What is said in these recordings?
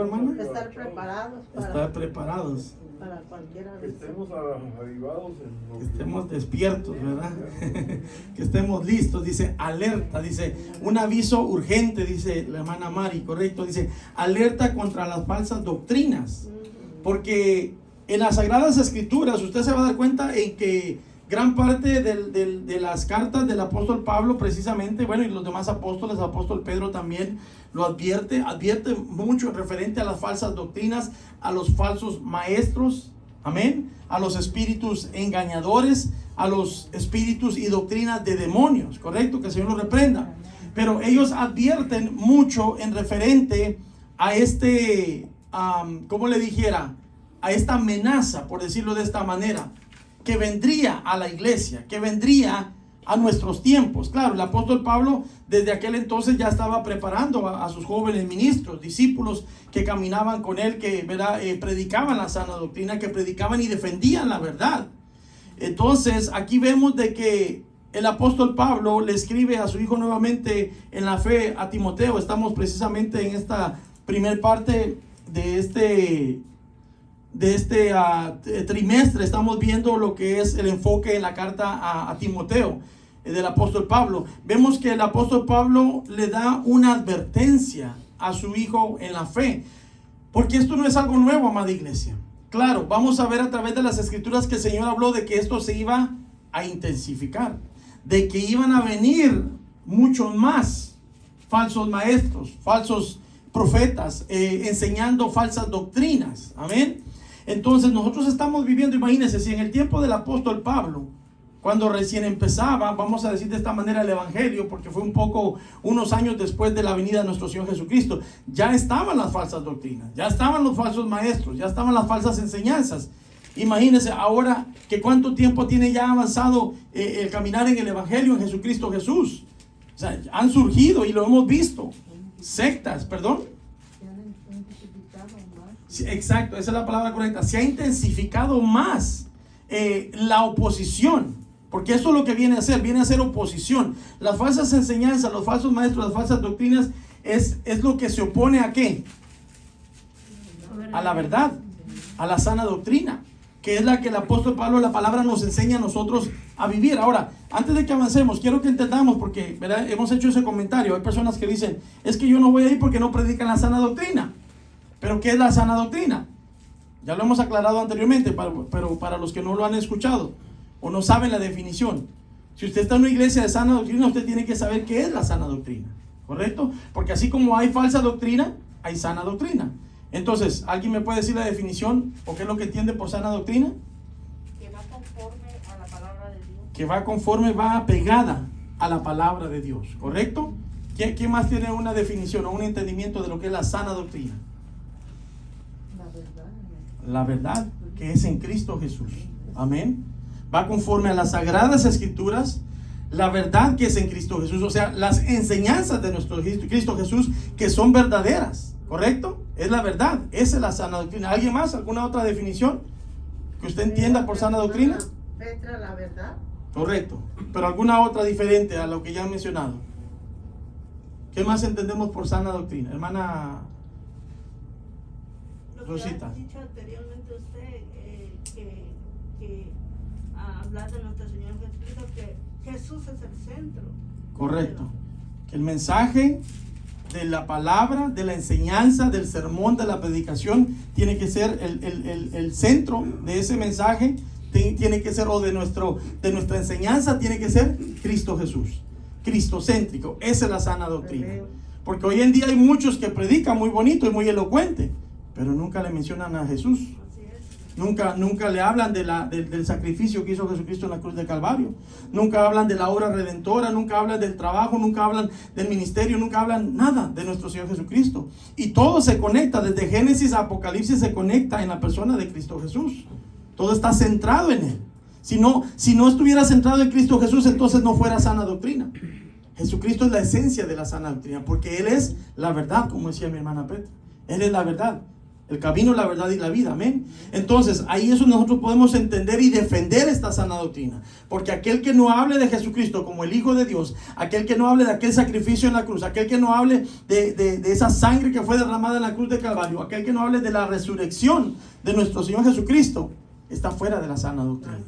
hermana? Estar preparados para cualquiera de Que estemos avivados que estemos despiertos, ¿verdad? Que estemos listos, dice alerta, dice un aviso urgente, dice la hermana Mari, correcto, dice alerta contra las falsas doctrinas, porque en las Sagradas Escrituras usted se va a dar cuenta en que gran parte de las cartas del apóstol Pablo precisamente, bueno, y los demás apóstoles, el apóstol Pedro también lo advierte mucho referente a las falsas doctrinas, a los falsos maestros, amén, a los espíritus engañadores, a los espíritus y doctrinas de demonios, correcto, que el Señor los reprenda. Pero ellos advierten mucho en referente a ¿cómo le dijera? A esta amenaza, por decirlo de esta manera, que vendría a la iglesia, que vendría a nuestros tiempos. Claro, el apóstol Pablo desde aquel entonces ya estaba preparando a sus jóvenes ministros, discípulos que caminaban con él, que predicaban la sana doctrina, que predicaban y defendían la verdad. Entonces aquí vemos de que el apóstol Pablo le escribe a su hijo nuevamente en la fe, a Timoteo. Estamos precisamente en esta primer parte de este trimestre. Estamos viendo lo que es el enfoque en la carta a Timoteo del apóstol Pablo. Vemos que el apóstol Pablo le da una advertencia a su hijo en la fe, porque esto no es algo nuevo, amada iglesia. Claro, vamos a ver a través de las escrituras que el Señor habló de que esto se iba a intensificar, de que iban a venir muchos más falsos maestros, falsos profetas, enseñando falsas doctrinas. Amén. Entonces nosotros estamos viviendo, imagínense, si en el tiempo del apóstol Pablo, cuando recién empezaba, vamos a decir de esta manera, el evangelio, porque fue unos años después de la venida de nuestro Señor Jesucristo, ya estaban las falsas doctrinas, ya estaban los falsos maestros, ya estaban las falsas enseñanzas. Imagínense ahora que cuánto tiempo tiene ya avanzado el caminar en el evangelio en Jesucristo Jesús. O sea, han surgido y lo hemos visto. Sectas, perdón. Sí, exacto, esa es la palabra correcta. Se ha intensificado más la oposición, porque eso es lo que viene a ser oposición. Las falsas enseñanzas, los falsos maestros, las falsas doctrinas es lo que se opone a ¿qué? A la verdad, a la sana doctrina, que es la que el apóstol Pablo, la palabra nos enseña a nosotros a vivir. Ahora, antes de que avancemos, quiero que entendamos, porque ¿verdad? Hemos hecho ese comentario, hay personas que dicen, es que yo no voy a ir porque no predican la sana doctrina. Pero ¿qué es la sana doctrina? Ya lo hemos aclarado anteriormente, pero para los que no lo han escuchado o no saben la definición, si usted está en una iglesia de sana doctrina, usted tiene que saber qué es la sana doctrina, ¿correcto? Porque así como hay falsa doctrina, hay sana doctrina. Entonces, ¿alguien me puede decir la definición o qué es lo que entiende por sana doctrina? Que va conforme a la palabra de Dios. Que va conforme, va apegada a la palabra de Dios, ¿correcto? ¿Quién más tiene una definición o un entendimiento de lo que es la sana doctrina? La verdad que es en Cristo Jesús. Amén. Va conforme a las Sagradas Escrituras, la verdad que es en Cristo Jesús, o sea, las enseñanzas de nuestro Cristo Jesús que son verdaderas, ¿correcto? Es la verdad, esa es la sana doctrina. ¿Alguien más? ¿Alguna otra definición que usted entienda por sana doctrina? Petra, la verdad. Correcto, pero alguna otra diferente a lo que ya he mencionado. ¿Qué más entendemos por sana doctrina? Hermana Rosita. Ha dicho anteriormente usted que hablar de nuestro Señor Jesucristo, que Jesús es el centro. Correcto. Que el mensaje de la palabra, de la enseñanza, del sermón, de la predicación, tiene que ser el centro de ese mensaje, tiene que ser, o de nuestra enseñanza, tiene que ser Cristo Jesús, cristocéntrico. Esa es la sana doctrina. Porque hoy en día hay muchos que predican muy bonito y muy elocuente, pero nunca le mencionan a Jesús. Nunca le hablan del sacrificio que hizo Jesucristo en la cruz de Calvario. Nunca hablan de la obra redentora, nunca hablan del trabajo, nunca hablan del ministerio, nunca hablan nada de nuestro Señor Jesucristo. Y todo se conecta, desde Génesis a Apocalipsis se conecta en la persona de Cristo Jesús. Todo está centrado en Él. Si no estuviera centrado en Cristo Jesús, entonces no fuera sana doctrina. Jesucristo es la esencia de la sana doctrina, porque Él es la verdad, como decía mi hermana Petra. Él es la verdad. El camino, la verdad y la vida, amén. Entonces, ahí eso nosotros podemos entender y defender esta sana doctrina. Porque aquel que no hable de Jesucristo como el Hijo de Dios, aquel que no hable de aquel sacrificio en la cruz, aquel que no hable de esa sangre que fue derramada en la cruz de Calvario, aquel que no hable de la resurrección de nuestro Señor Jesucristo, está fuera de la sana doctrina.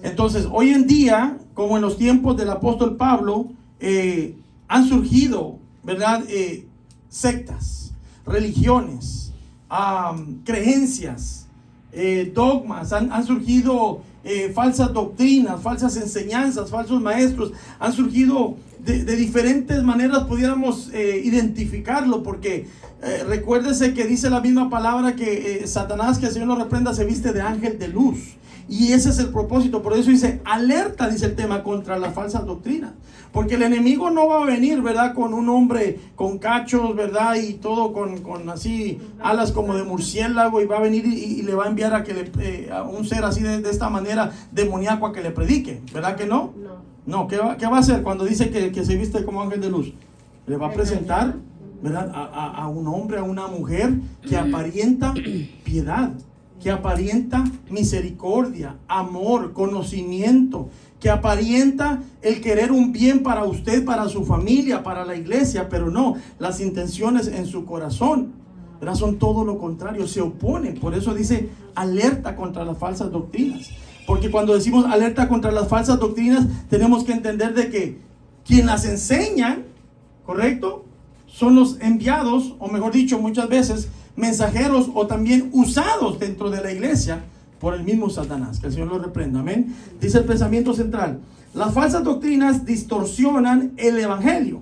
Entonces, hoy en día, como en los tiempos del apóstol Pablo, han surgido, ¿verdad? Sectas, religiones, creencias, dogmas, han surgido falsas doctrinas, falsas enseñanzas, falsos maestros, han surgido de diferentes maneras, pudiéramos identificarlo, porque recuérdese que dice la misma palabra que Satanás, que el Señor lo reprenda, se viste de ángel de luz. Y ese es el propósito. Por eso dice alerta, dice el tema, contra las falsas doctrinas. Porque el enemigo no va a venir, ¿verdad? Con un hombre con cachos, ¿verdad? Y todo con así alas como de murciélago, y va a venir y le va a enviar a un ser así de esta manera demoníaco a que le predique. ¿Verdad que no? No. ¿Qué va a hacer cuando dice que se viste como ángel de luz? Le va a presentar, ¿verdad? A un hombre, a una mujer que aparenta piedad, que aparenta misericordia, amor, conocimiento, que aparenta el querer un bien para usted, para su familia, para la iglesia, pero no, las intenciones en su corazón, ¿verdad? Son todo lo contrario, se oponen. Por eso dice alerta contra las falsas doctrinas, porque cuando decimos alerta contra las falsas doctrinas, tenemos que entender de que quien las enseña, ¿correcto?, son los enviados, o mejor dicho, muchas veces mensajeros o también usados dentro de la iglesia por el mismo Satanás. Que el Señor lo reprenda, amén. Dice el pensamiento central: las falsas doctrinas distorsionan el evangelio,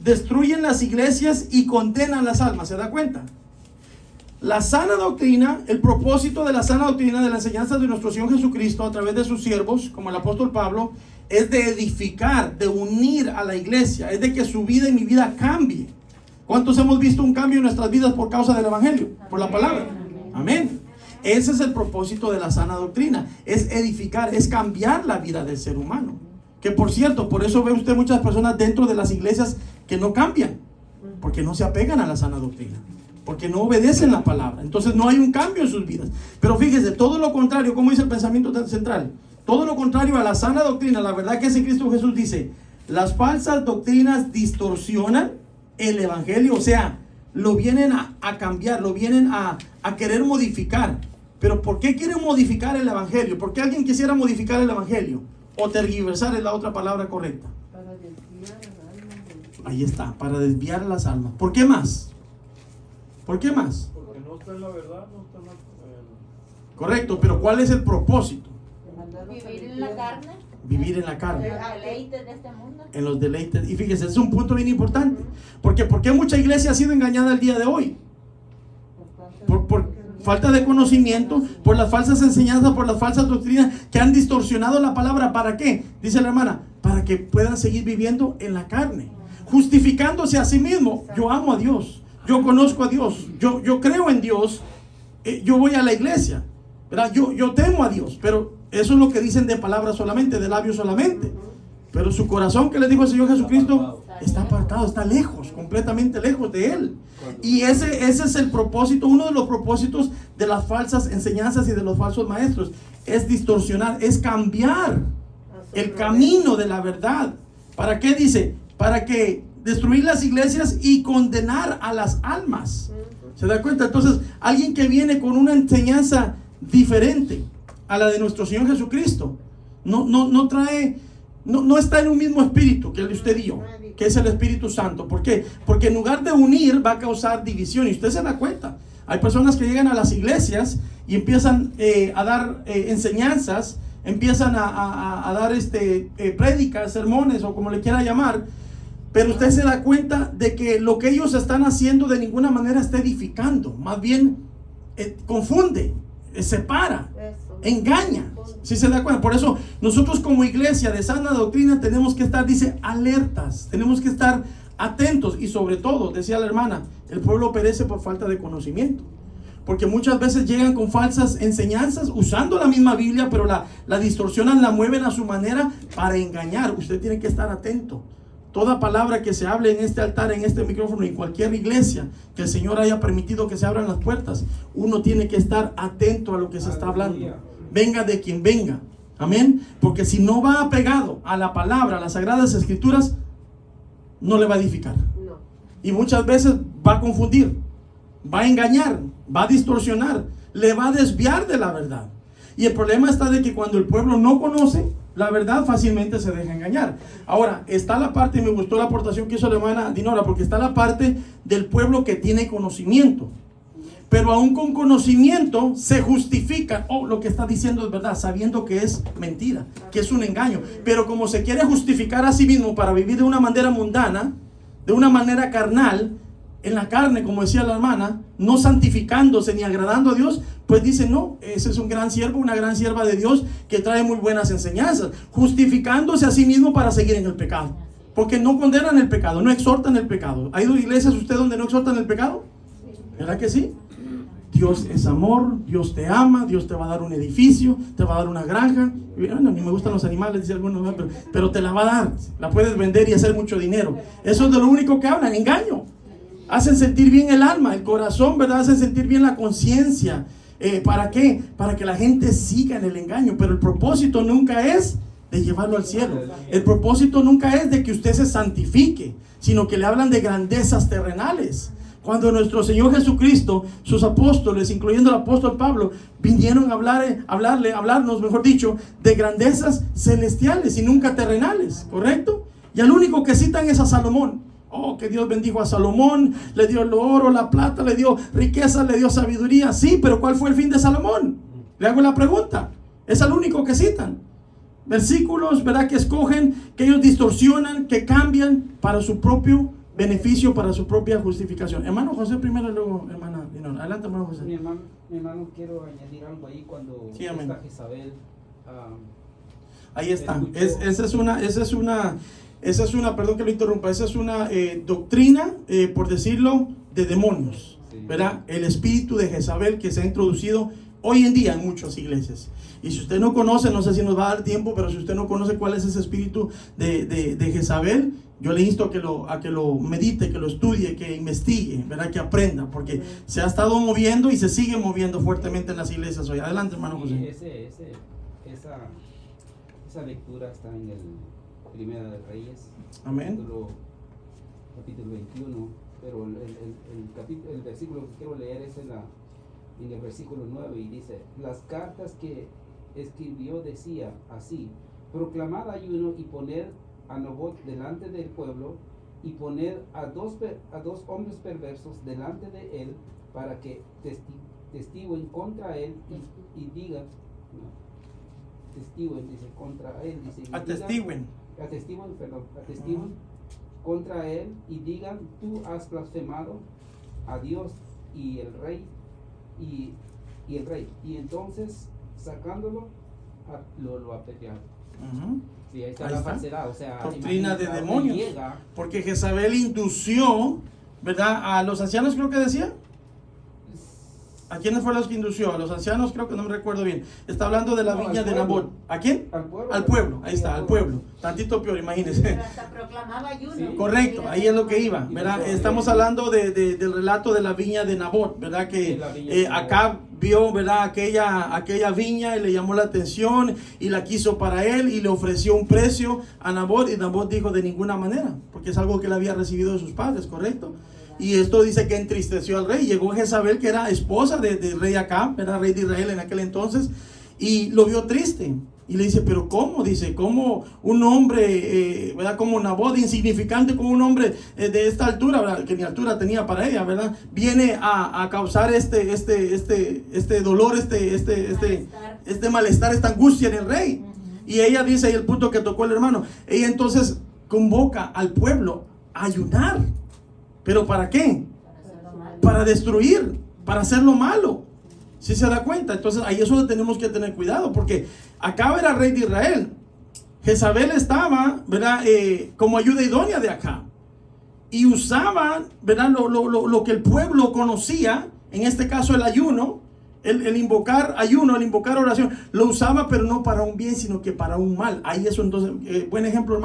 destruyen las iglesias y condenan las almas. ¿Se da cuenta? La sana doctrina, el propósito de la sana doctrina, de la enseñanza de nuestro Señor Jesucristo a través de sus siervos, como el apóstol Pablo, es de edificar, de unir a la iglesia, es de que su vida y mi vida cambie. ¿Cuántos hemos visto un cambio en nuestras vidas por causa del evangelio? Por la palabra. Amén. Ese es el propósito de la sana doctrina. Es edificar, es cambiar la vida del ser humano. Que por cierto, por eso ve usted muchas personas dentro de las iglesias que no cambian, porque no se apegan a la sana doctrina, porque no obedecen la palabra. Entonces no hay un cambio en sus vidas. Pero fíjese, todo lo contrario, como dice el pensamiento central, todo lo contrario a la sana doctrina, la verdad que es en Cristo Jesús, dice: las falsas doctrinas distorsionan el evangelio, o sea, lo vienen a cambiar, lo vienen a querer modificar. Pero ¿por qué quieren modificar el evangelio? ¿Por qué alguien quisiera modificar el evangelio? O tergiversar es la otra palabra correcta. Para desviar al alma. Ahí está, para desviar las almas. ¿Por qué más? ¿Por qué más? Porque no está en la verdad, no está en la... Correcto, pero ¿cuál es el propósito? Vivir en la carne. Vivir en la carne, Los deleites de este mundo. en los deleites. Y fíjese, es un punto bien importante. Porque ¿por qué mucha iglesia ha sido engañada el día de hoy? Por falta de conocimiento, por las falsas enseñanzas, por las falsas doctrinas que han distorsionado la palabra. ¿Para qué? Dice la hermana: para que puedan seguir viviendo en la carne, justificándose a sí mismo. Yo amo a Dios, yo conozco a Dios, yo creo en Dios, yo voy a la iglesia, ¿verdad? Yo temo a Dios, pero eso es lo que dicen de palabras solamente, de labios solamente. Pero su corazón, que les dijo el Señor Jesucristo, está apartado, está lejos, completamente lejos de Él. Y ese es el propósito, uno de los propósitos de las falsas enseñanzas y de los falsos maestros. Es distorsionar, es cambiar el camino de la verdad. ¿Para qué dice? Para que destruir las iglesias y condenar a las almas. ¿Se da cuenta? Entonces, alguien que viene con una enseñanza diferente a la de nuestro Señor Jesucristo, no trae, no está en un mismo espíritu que el de usted y yo, que es el Espíritu Santo. ¿Por qué? Porque en lugar de unir, va a causar división. Y usted se da cuenta, hay personas que llegan a las iglesias y empiezan a dar enseñanzas, empiezan a dar prédicas, sermones o como le quiera llamar, pero usted se da cuenta de que lo que ellos están haciendo de ninguna manera está edificando, más bien confunde, separa, engaña. ¿Sí se da cuenta? Por eso nosotros como iglesia de sana doctrina tenemos que estar, dice, alertas, tenemos que estar atentos. Y sobre todo, decía la hermana, el pueblo perece por falta de conocimiento, porque muchas veces llegan con falsas enseñanzas usando la misma Biblia, pero la distorsionan, la mueven a su manera para engañar. Usted tiene que estar atento. toda palabra que se hable en este altar, en este micrófono, en cualquier iglesia que el Señor haya permitido que se abran las puertas, uno tiene que estar atento a lo que se está hablando, venga de quien venga. Amén. Porque si no va apegado a la palabra, a las sagradas escrituras, no le va a edificar. No. Y muchas veces va a confundir, va a engañar, va a distorsionar, le va a desviar de la verdad. Y el problema está de que cuando el pueblo no conoce la verdad, fácilmente se deja engañar. Ahora, está la parte, y me gustó la aportación que hizo la hermana Dinora, porque está la parte del pueblo que tiene conocimiento. Pero aún con conocimiento se justifica, lo que está diciendo es verdad, sabiendo que es mentira, que es un engaño. Pero como se quiere justificar a sí mismo para vivir de una manera mundana, de una manera carnal, en la carne, como decía la hermana, no santificándose ni agradando a Dios, pues dice, no, ese es un gran siervo, una gran sierva de Dios que trae muy buenas enseñanzas, justificándose a sí mismo para seguir en el pecado. Porque no condenan el pecado, no exhortan el pecado. ¿Ha ido a iglesias usted donde no exhortan el pecado? ¿Verdad que sí? Dios es amor, Dios te ama, Dios te va a dar un edificio, te va a dar una granja. Bueno, ni me gustan los animales, dice algunos, pero te la va a dar, la puedes vender y hacer mucho dinero. Eso es de lo único que hablan, engaño. Hacen sentir bien el alma, el corazón, ¿verdad? Hacen sentir bien la conciencia. ¿Para qué? Para que la gente siga en el engaño. Pero el propósito nunca es de llevarlo al cielo. El propósito nunca es de que usted se santifique, sino que le hablan de grandezas terrenales. Cuando nuestro Señor Jesucristo, sus apóstoles, incluyendo el apóstol Pablo, vinieron a hablarnos, mejor dicho, de grandezas celestiales y nunca terrenales, ¿correcto? Y al único que citan es a Salomón. Que Dios bendijo a Salomón, le dio el oro, la plata, le dio riqueza, le dio sabiduría. Sí, pero ¿cuál fue el fin de Salomón? Le hago la pregunta. Es el único que citan. Versículos, ¿verdad? Que escogen, que ellos distorsionan, que cambian para su propio beneficio, para su propia justificación. Hermano José primero, luego hermana Dinora. Adelante, hermano José. Mi hermano, quiero añadir algo ahí cuando sí, amén. está Jezabel. Ahí está. Esa es una, perdón que lo interrumpa, esa es una doctrina, por decirlo, de demonios, sí, ¿verdad? El espíritu de Jezabel que se ha introducido hoy en día en muchas iglesias. Y si usted no conoce, no sé si nos va a dar tiempo, pero si usted no conoce cuál es ese espíritu de Jezabel, yo le insto a que lo medite, que lo estudie, que investigue, ¿verdad? Que aprenda, porque se ha estado moviendo y se sigue moviendo fuertemente en las iglesias hoy. Adelante, hermano José. Esa lectura está en el Primera de Reyes, amén. Capítulo 21, pero el versículo que quiero leer es en el versículo 9 y dice: las cartas que escribió decía así: proclamad ayuno y poner a Nabot delante del pueblo y poner a dos hombres perversos delante de él para que testiguen contra él y digan, testiguen, dice, contra él, dice, atestiguen contra él y digan: tú has blasfemado a Dios y el rey y entonces sacándolo lo apedrearon. Sí, ahí está la falsedad, o sea, doctrina de demonios, porque Jezabel indució, ¿verdad? A los ancianos, creo que decía. ¿A quiénes fue los que indució? A los ancianos, creo que no me recuerdo bien. Está hablando de la viña de Nabot. ¿A quién? Al pueblo. Ahí está, al pueblo. Tantito peor, imagínense. Pero hasta proclamaba ayuno. Sí. Correcto, ahí es lo que iba, ¿verdad? Estamos hablando del relato de la viña de Nabot, ¿verdad? Que Acab vio, ¿verdad? Aquella viña y le llamó la atención y la quiso para él y le ofreció un precio a Nabot, y Nabot dijo: de ninguna manera, porque es algo que él había recibido de sus padres, ¿correcto? Y esto dice que entristeció al rey. Llegó Jezabel, que era esposa del rey Acab, era rey de Israel en aquel entonces, y lo vio triste. Y le dice: pero ¿cómo? Dice: ¿cómo un hombre, ¿verdad? Como Nabot, insignificante, como un hombre de esta altura, ¿verdad? Que ni altura tenía para ella, ¿verdad? Viene a causar este dolor, este malestar, esta angustia en el rey. Y ella dice, y el punto que tocó el hermano, ella entonces convoca al pueblo a ayunar. ¿Pero para qué? Para destruir, para hacer lo malo. ¿Sí se da cuenta? Entonces ahí es donde tenemos que tener cuidado, porque Acab era rey de Israel. Jezabel estaba, ¿verdad? Como ayuda idónea de Acab. Y usaba, ¿verdad? Lo que el pueblo conocía, en este caso el ayuno, el invocar ayuno, el invocar oración, lo usaba, pero no para un bien, sino que para un mal. Ahí eso entonces, buen ejemplo,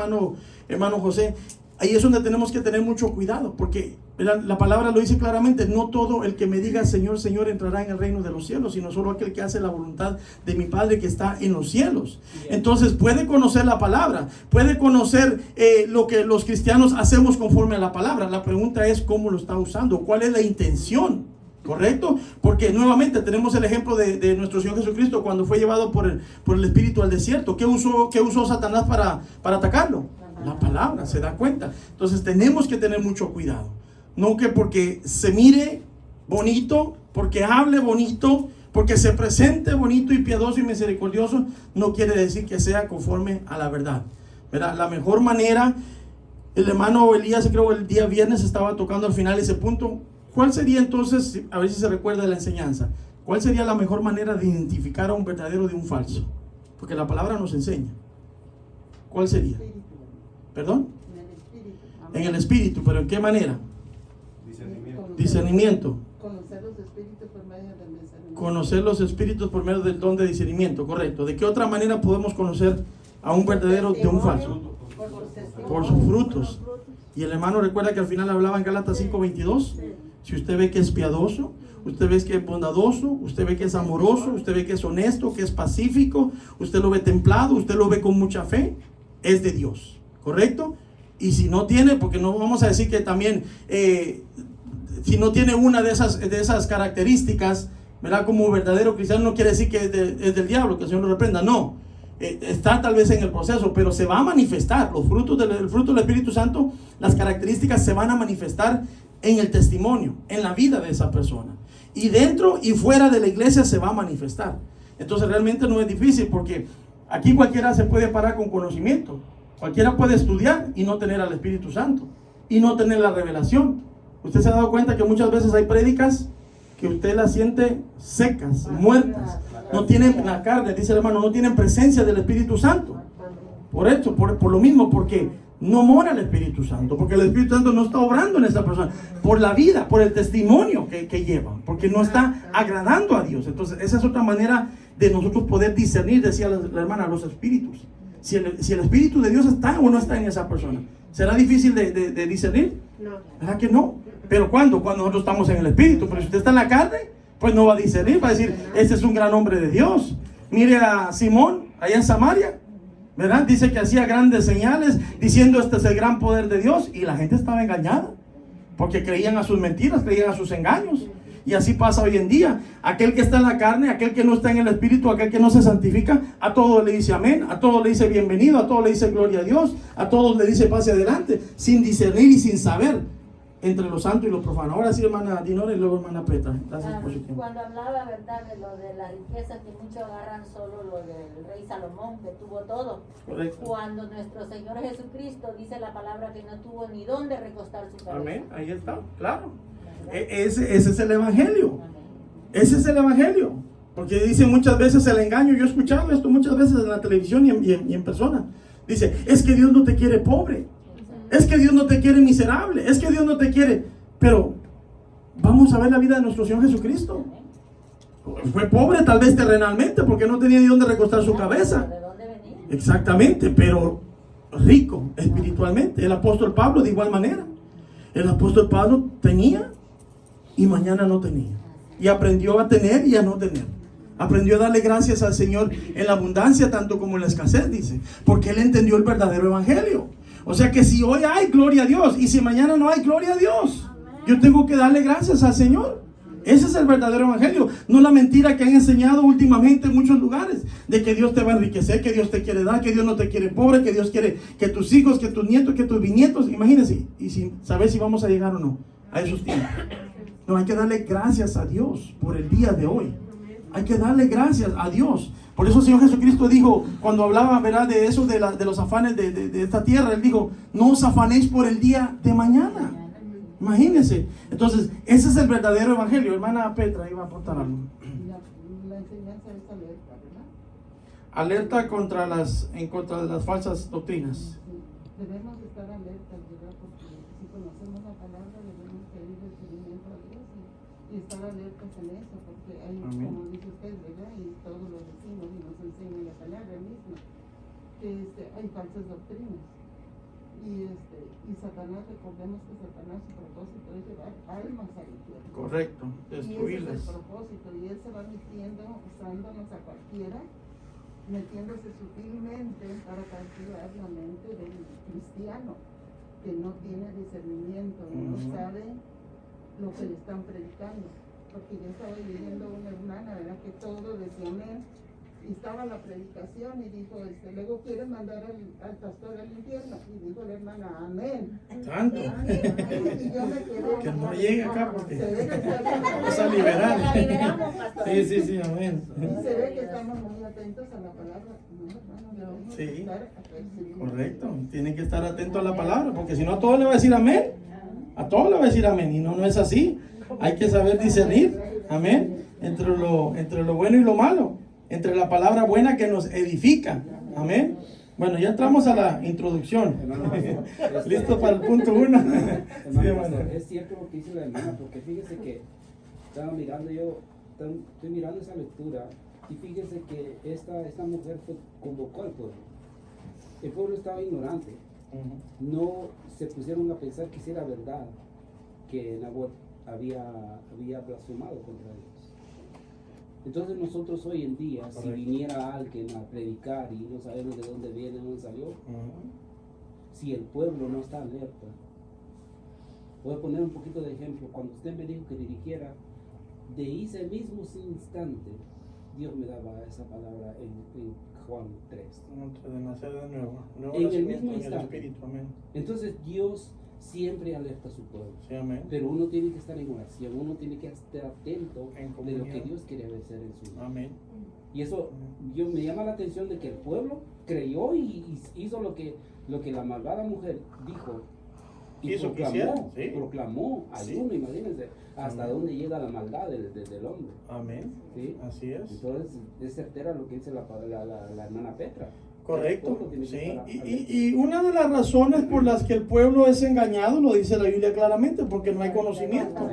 hermano José. ahí es donde tenemos que tener mucho cuidado, porque la palabra lo dice claramente: no todo el que me diga Señor, Señor entrará en el reino de los cielos, sino solo aquel que hace la voluntad de mi Padre que está en los cielos. Entonces puede conocer la palabra, puede conocer lo que los cristianos hacemos conforme a la palabra. La pregunta es cómo lo está usando, cuál es la intención, ¿correcto? Porque nuevamente tenemos el ejemplo de nuestro Señor Jesucristo cuando fue llevado por el Espíritu al desierto. ¿Qué usó Satanás para atacarlo? La palabra, ¿se da cuenta? Entonces tenemos que tener mucho cuidado. No que porque se mire bonito, porque hable bonito, porque se presente bonito y piadoso y misericordioso, no quiere decir que sea conforme a la verdad, ¿verdad? La mejor manera, el hermano Elías, creo el día viernes estaba tocando al final ese punto. ¿Cuál sería entonces, a ver si se recuerda de la enseñanza, cuál sería la mejor manera de identificar a un verdadero de un falso? Porque la palabra nos enseña. ¿Cuál sería? ¿Perdón? En el espíritu, pero ¿en qué manera? Discernimiento. Conocer los espíritus por medio del discernimiento. Conocer los espíritus por medio del don de discernimiento, correcto. ¿De qué otra manera podemos conocer a un verdadero de un falso? Por sus frutos. Y el hermano recuerda que al final hablaba en Gálatas 5:22. Si usted ve que es piadoso, usted ve que es bondadoso, usted ve que es amoroso, usted ve que es honesto, que es pacífico, usted lo ve templado, usted lo ve con mucha fe, es de Dios, ¿correcto? Y si no tiene, porque no vamos a decir que también, si no tiene una de esas características, ¿verdad? Como verdadero cristiano, no quiere decir que es del diablo, que el Señor lo reprenda, no. Está tal vez en el proceso, pero se va a manifestar. Los frutos el fruto del Espíritu Santo, las características se van a manifestar en el testimonio, en la vida de esa persona. Y dentro y fuera de la iglesia se va a manifestar. Entonces realmente no es difícil, porque aquí cualquiera se puede parar con conocimiento. Cualquiera puede estudiar y no tener al Espíritu Santo, y no tener la revelación. Usted se ha dado cuenta que muchas veces hay prédicas que usted las siente secas, muertas. No tienen la carne, dice el hermano, no tienen presencia del Espíritu Santo. Por eso, por lo mismo, porque no mora el Espíritu Santo, porque el Espíritu Santo no está obrando en esa persona, por la vida, por el testimonio que llevan, porque no está agradando a Dios. Entonces esa es otra manera de nosotros poder discernir, decía la hermana, los espíritus. Si el Espíritu de Dios está o no está en esa persona. ¿Será difícil de discernir? No. ¿Verdad que no? ¿Pero cuándo? Cuando nosotros estamos en el Espíritu. Pero si usted está en la carne, pues no va a discernir, va a decir, este es un gran hombre de Dios. Mire a Simón, allá en Samaria, ¿verdad? Dice que hacía grandes señales, diciendo, este es el gran poder de Dios. Y la gente estaba engañada, porque creían a sus mentiras, creían a sus engaños. Y así pasa hoy en día. Aquel que está en la carne, aquel que no está en el Espíritu, aquel que no se santifica, a todos le dice amén, a todos le dice bienvenido, a todos le dice gloria a Dios, a todos le dice pase adelante, sin discernir y sin saber entre lo santo y lo profano. Ahora sí, hermana Dinora, y luego hermana Petra. Gracias por su tiempo. Cuando hablaba, ¿verdad?, de lo de la riqueza, que muchos agarran solo lo del rey Salomón, que tuvo todo. Correcto. Cuando nuestro Señor Jesucristo dice la palabra que no tuvo ni dónde recostar su cabeza. Amén, ahí está, claro. Ese es el evangelio. Ese es el evangelio. Porque dicen muchas veces el engaño. Yo he escuchado esto muchas veces en la televisión y en persona. Dice, es que Dios no te quiere pobre. Es que Dios no te quiere miserable. Es que Dios no te quiere. Pero vamos a ver la vida de nuestro Señor Jesucristo. Fue pobre tal vez terrenalmente, porque no tenía ni dónde recostar su cabeza. ¿De dónde venía? Exactamente, pero rico espiritualmente. El apóstol Pablo de igual manera. El apóstol Pablo tenía y mañana no tenía. Y aprendió a tener y a no tener. Aprendió a darle gracias al Señor en la abundancia tanto como en la escasez, dice. Porque él entendió el verdadero evangelio. O sea que si hoy hay, gloria a Dios. Y si mañana no hay, gloria a Dios. Yo tengo que darle gracias al Señor. Ese es el verdadero evangelio. No la mentira que han enseñado últimamente en muchos lugares. De que Dios te va a enriquecer, que Dios te quiere dar, que Dios no te quiere pobre, que Dios quiere que tus hijos, que tus nietos, que tus bisnietos. Imagínense. Y sin saber si vamos a llegar o no a esos tiempos. No, hay que darle gracias a Dios por el día de hoy. Hay que darle gracias a Dios. Por eso el Señor Jesucristo dijo, cuando hablaba, ¿verdad?, de eso, de los afanes de esta tierra, Él dijo, no os afanéis por el día de mañana. Imagínense. Entonces, ese es el verdadero evangelio. Hermana Petra iba a aportar algo. La enseñanza es alerta, ¿verdad? Alerta contra de las falsas doctrinas. Sí. Debemos estar alertas, ¿verdad? Porque si conocemos la palabra, debemos pedir el seguimiento a Dios y estar alertas en eso, porque hay, Amén. como dice usted, ¿verdad? Y todos lo decimos y nos enseña la palabra misma, que hay falsas doctrinas. Y Satanás, recordemos que Satanás su propósito es llevar almas al infierno. Correcto, Y ese es destruirlas. el propósito, y él se va metiendo, usándonos a cualquiera, metiéndose sutilmente para cautivar la mente del cristiano, que no tiene discernimiento, no sabe lo que le están predicando. Porque yo estaba leyendo una hermana, ¿verdad?, que todo decía amén, y estaba la predicación y dijo, luego quieren mandar al pastor al infierno, y dijo la hermana, amén. Tanto. Y yo me quedé, Que no llegue acá porque se ve que estamos vamos a liberar. La liberamos, pastor. Sí, amén. y se ve que estamos muy atentos a la palabra. No, hermano, debemos Sí. estar atentos. Correcto, tienen que estar atentos a la palabra, porque si no a todo le va a decir amén. A todo le va a decir amén, y no es así. Hay que saber discernir, amén, entre lo bueno y lo malo, entre la palabra buena que nos edifica, amén. Bueno, ya entramos a la introducción. ¿Listo para el punto 1? Hermano, es cierto lo que dice la hermana, porque fíjese que estaba mirando estoy mirando esa lectura, y fíjese que esta mujer convocó al pueblo. El pueblo estaba ignorante, no se pusieron a pensar que si era verdad que Nabot había blasfemado contra Dios. Entonces nosotros hoy en día, si viniera alguien a predicar y no sabemos de dónde viene, de dónde salió, si el pueblo no está alerta. Voy a poner un poquito de ejemplo. Cuando usted me dijo que dirigiera, de ese mismo instante, Dios me daba esa palabra en Juan 3. De nacer de nuevo. En el mismo en el instante. Espíritu, amén. Entonces Dios siempre alerta a su pueblo. Sí, amén. Pero uno tiene que estar en oración, uno tiene que estar atento En de comunión. lo que Dios quiere hacer en su vida. Amén. Y eso me llama la atención de que el pueblo creyó y hizo lo que la malvada mujer dijo. Y Hizo que hiciera, sí. proclamó ayuno, imagínense, hasta dónde llega la maldad del hombre. Amén. ¿Sí? Así es. Entonces es certera lo que dice la hermana Petra. Correcto. El pueblo tiene que Sí. estar alerta. Y una de las razones por las que el pueblo es engañado, lo dice la Biblia claramente, porque no hay conocimiento.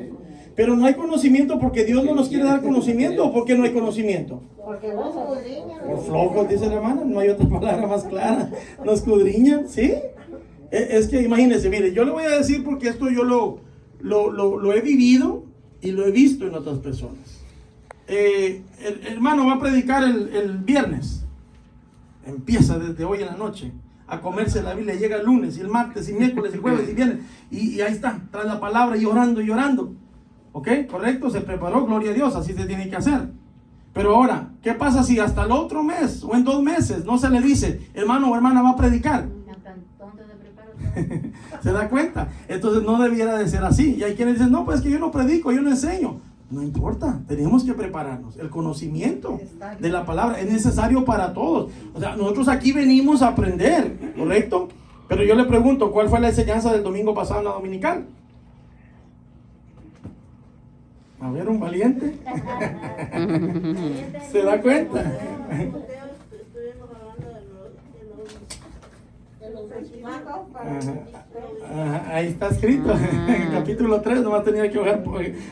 Pero no hay conocimiento porque Dios no nos quiere dar conocimiento, o porque no hay conocimiento. Porque no escudriñan. Por flojos, dice la hermana, no hay otra palabra más clara. No escudriña, ¿sí? Es que imagínense, mire, yo le voy a decir porque esto yo lo he vivido y lo he visto en otras personas. El hermano va a predicar el viernes. Empieza desde hoy en la noche a comerse la Biblia, llega el lunes y el martes y miércoles y jueves y viernes y ahí está, trae la palabra y orando. ¿Ok? Correcto, se preparó, gloria a Dios, así se tiene que hacer. Pero ahora, ¿qué pasa si hasta el otro mes o en 2 meses no se le dice, hermano o hermana va a predicar? ¿Se da cuenta? Entonces no debiera de ser así. Y hay quienes dicen, no, pues que yo no predico, yo no enseño. No importa, tenemos que prepararnos. El conocimiento de la palabra es necesario para todos. O sea, nosotros aquí venimos a aprender, ¿correcto? Pero yo le pregunto, ¿cuál fue la enseñanza del domingo pasado en la dominical? A ver, un valiente. ¿Se da cuenta? Estuvimos hablando de los veinticuatro para Ahí está escrito, en el capítulo 3, nomás tenía que ojear,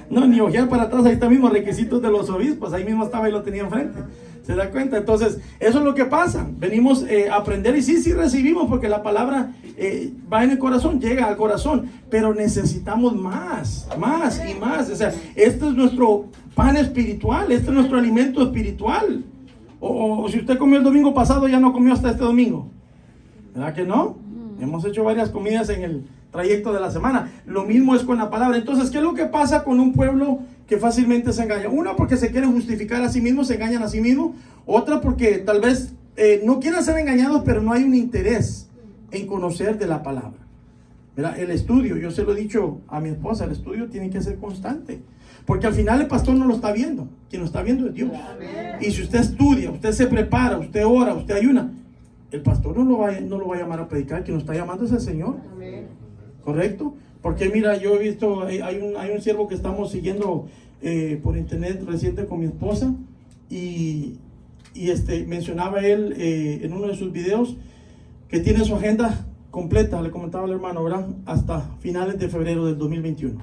ni ojear para atrás, ahí está mismo, requisitos de los obispos, ahí mismo estaba y lo tenía enfrente. ¿Se da cuenta? Entonces, eso es lo que pasa. Venimos a aprender y sí recibimos porque la palabra va en el corazón, llega al corazón, pero necesitamos más y más. O sea, este es nuestro pan espiritual, este es nuestro alimento espiritual. O si usted comió el domingo pasado, ya no comió hasta este domingo. ¿Verdad que no? Hemos hecho varias comidas en el trayecto de la semana. Lo mismo es con la palabra. Entonces, ¿qué es lo que pasa con un pueblo que fácilmente se engaña? Una, porque se quieren justificar a sí mismos, se engañan a sí mismos. Otra, porque tal vez no quieran ser engañados, pero no hay un interés en conocer de la palabra. ¿Verdad? El estudio, yo se lo he dicho a mi esposa, el estudio tiene que ser constante. Porque al final el pastor no lo está viendo. Quien lo está viendo es Dios. Y si usted estudia, usted se prepara, usted ora, usted ayuna, el pastor no lo va a llamar a predicar. Quien lo está llamando es el Señor. ¿Correcto? Porque mira, yo he visto, hay un siervo que estamos siguiendo por internet reciente con mi esposa y mencionaba él en uno de sus videos que tiene su agenda completa, le comentaba al hermano, ¿verdad? Hasta finales de febrero del 2021.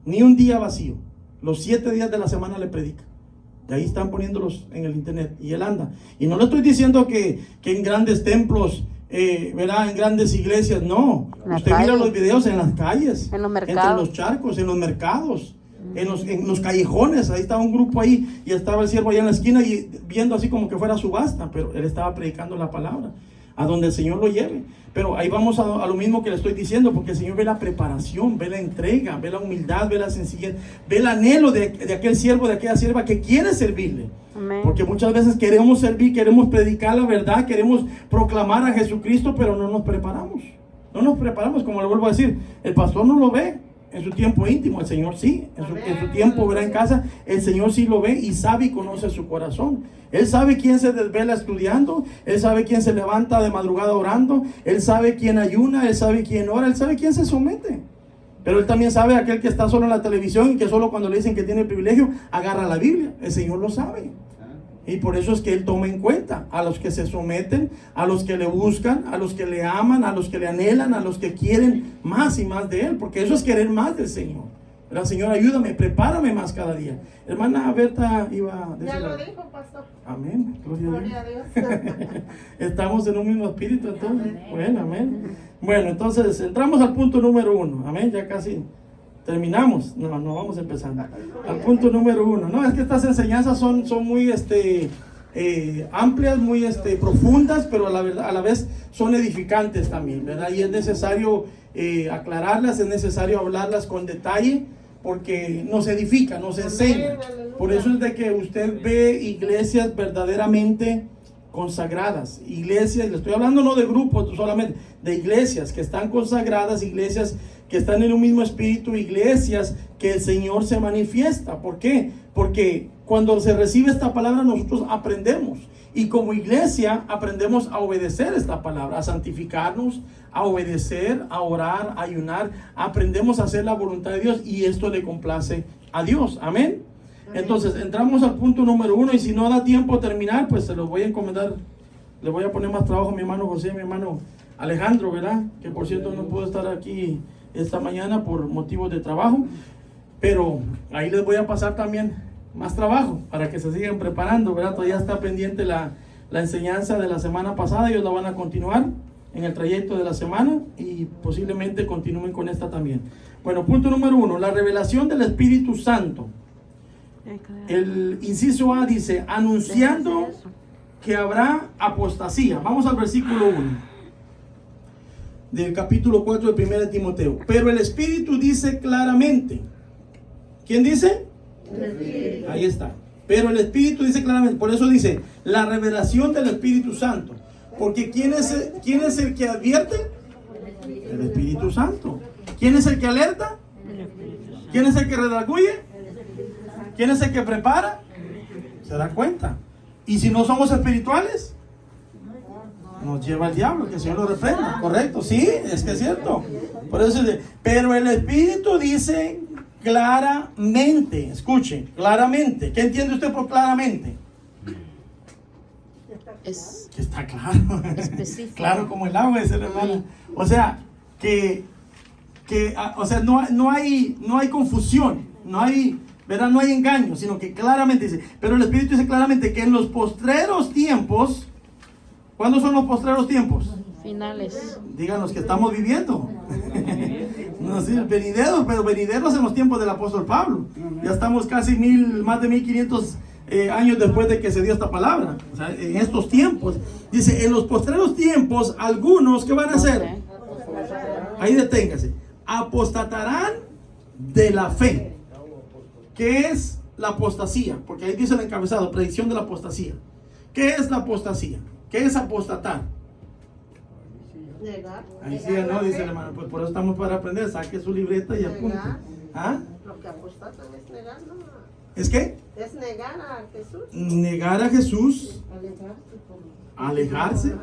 Ni un día vacío. Los 7 días de la semana le predica. Y ahí están poniéndolos en el internet. Y él anda. Y no le estoy diciendo que en grandes templos verá, en grandes iglesias, no. En la Usted mira calle. los videos en las calles, En los entre mercados. los charcos, en los mercados, en los callejones. Ahí estaba un grupo ahí y estaba el siervo allá en la esquina y viendo así como que fuera subasta, pero él estaba predicando la palabra, a donde el Señor lo lleve. Pero ahí vamos a lo mismo que le estoy diciendo, porque el Señor ve la preparación, ve la entrega, ve la humildad, ve la sencillez, ve el anhelo de aquel siervo, de aquella sierva que quiere servirle. Amén. Porque muchas veces queremos servir, queremos predicar la verdad, queremos proclamar a Jesucristo, pero no nos preparamos. No nos preparamos, como le vuelvo a decir, el pastor no lo ve en su tiempo íntimo, el Señor sí, en su tiempo verá en casa, el Señor sí lo ve y sabe y conoce su corazón. Él sabe quién se desvela estudiando, Él sabe quién se levanta de madrugada orando, Él sabe quién ayuna, Él sabe quién ora, Él sabe quién se somete. Pero Él también sabe aquel que está solo en la televisión y que solo cuando le dicen que tiene privilegio, agarra la Biblia. El Señor lo sabe. Y por eso es que Él toma en cuenta a los que se someten, a los que le buscan, a los que le aman, a los que le anhelan, a los que quieren más y más de Él, porque eso es querer más del Señor. Pero Señor, ayúdame, prepárame más cada día. Hermana Berta iba a decir. Ya lo dijo, pastor. Amén. Gloria a Dios. Estamos en un mismo espíritu entonces. Bueno, amén. Bueno, entonces entramos al punto número 1. Amén, ya casi terminamos. No vamos empezando. Al punto número 1. No, es que estas enseñanzas son muy amplias, muy profundas, pero a la vez son edificantes también, ¿verdad? Y es necesario aclararlas, es necesario hablarlas con detalle, porque nos edifica, nos enseña. Por eso es de que usted ve iglesias verdaderamente consagradas, iglesias, le estoy hablando no de grupos solamente, de iglesias que están consagradas, iglesias que están en un mismo espíritu, iglesias que el Señor se manifiesta. ¿Por qué? Porque cuando se recibe esta palabra nosotros aprendemos, y como iglesia aprendemos a obedecer esta palabra, a santificarnos, a obedecer, a orar, a ayunar, aprendemos a hacer la voluntad de Dios, y esto le complace a Dios. Amén. Entonces entramos al punto número 1, y si no da tiempo a terminar, pues se los voy a encomendar, le voy a poner más trabajo a mi hermano José, a mi hermano Alejandro, ¿verdad? Que por cierto no pudo estar aquí esta mañana por motivos de trabajo, pero ahí les voy a pasar también más trabajo para que se sigan preparando, ¿verdad? Todavía está pendiente la enseñanza de la semana pasada, ellos la van a continuar en el trayecto de la semana y posiblemente continúen con esta también. Bueno, punto número 1, la revelación del Espíritu Santo. El inciso A dice, anunciando que habrá apostasía. Vamos al versículo 1 del capítulo 4 de 1 de Timoteo. Pero el Espíritu dice claramente. ¿Quién dice? El Espíritu. Ahí está. Pero el Espíritu dice claramente. Por eso dice, la revelación del Espíritu Santo. Porque ¿quién es el que advierte? El Espíritu Santo. ¿Quién es el que alerta? ¿Quién es el que redarguye? ¿Quién es el que prepara? Se da cuenta. Y si no somos espirituales, nos lleva el diablo, que el Señor lo reprenda. Correcto, sí, es que es cierto. Por eso dice, pero el Espíritu dice claramente, escuche, claramente. ¿Qué entiende usted por claramente? Es Que está claro. específico. Claro como el agua, dice la hermana. O sea, no hay confusión, no hay, ¿verdad? No hay engaño, sino que claramente dice, pero el Espíritu dice claramente que en los postreros tiempos, ¿cuándo son los postreros tiempos? Finales. Digan los que estamos viviendo. No sé, venideros, pero venideros en los tiempos del apóstol Pablo. Ya estamos casi más de 1500 años después de que se dio esta palabra. O sea, en estos tiempos. Dice, en los postreros tiempos, algunos, ¿qué van a hacer? Ahí deténgase. Apostatarán de la fe. ¿Qué es la apostasía? Porque ahí dice el encabezado, predicción de la apostasía. ¿Qué es la apostasía? ¿Qué es apostatar? Negar. Ahí sí, no, dice el hermano, pues por eso estamos para aprender, saque su libreta y apunte. ¿Ah? Lo que apostatan es negar, ¿no? ¿Es qué? Es negar a Jesús. Negar a Jesús, Alejarse. alejarse,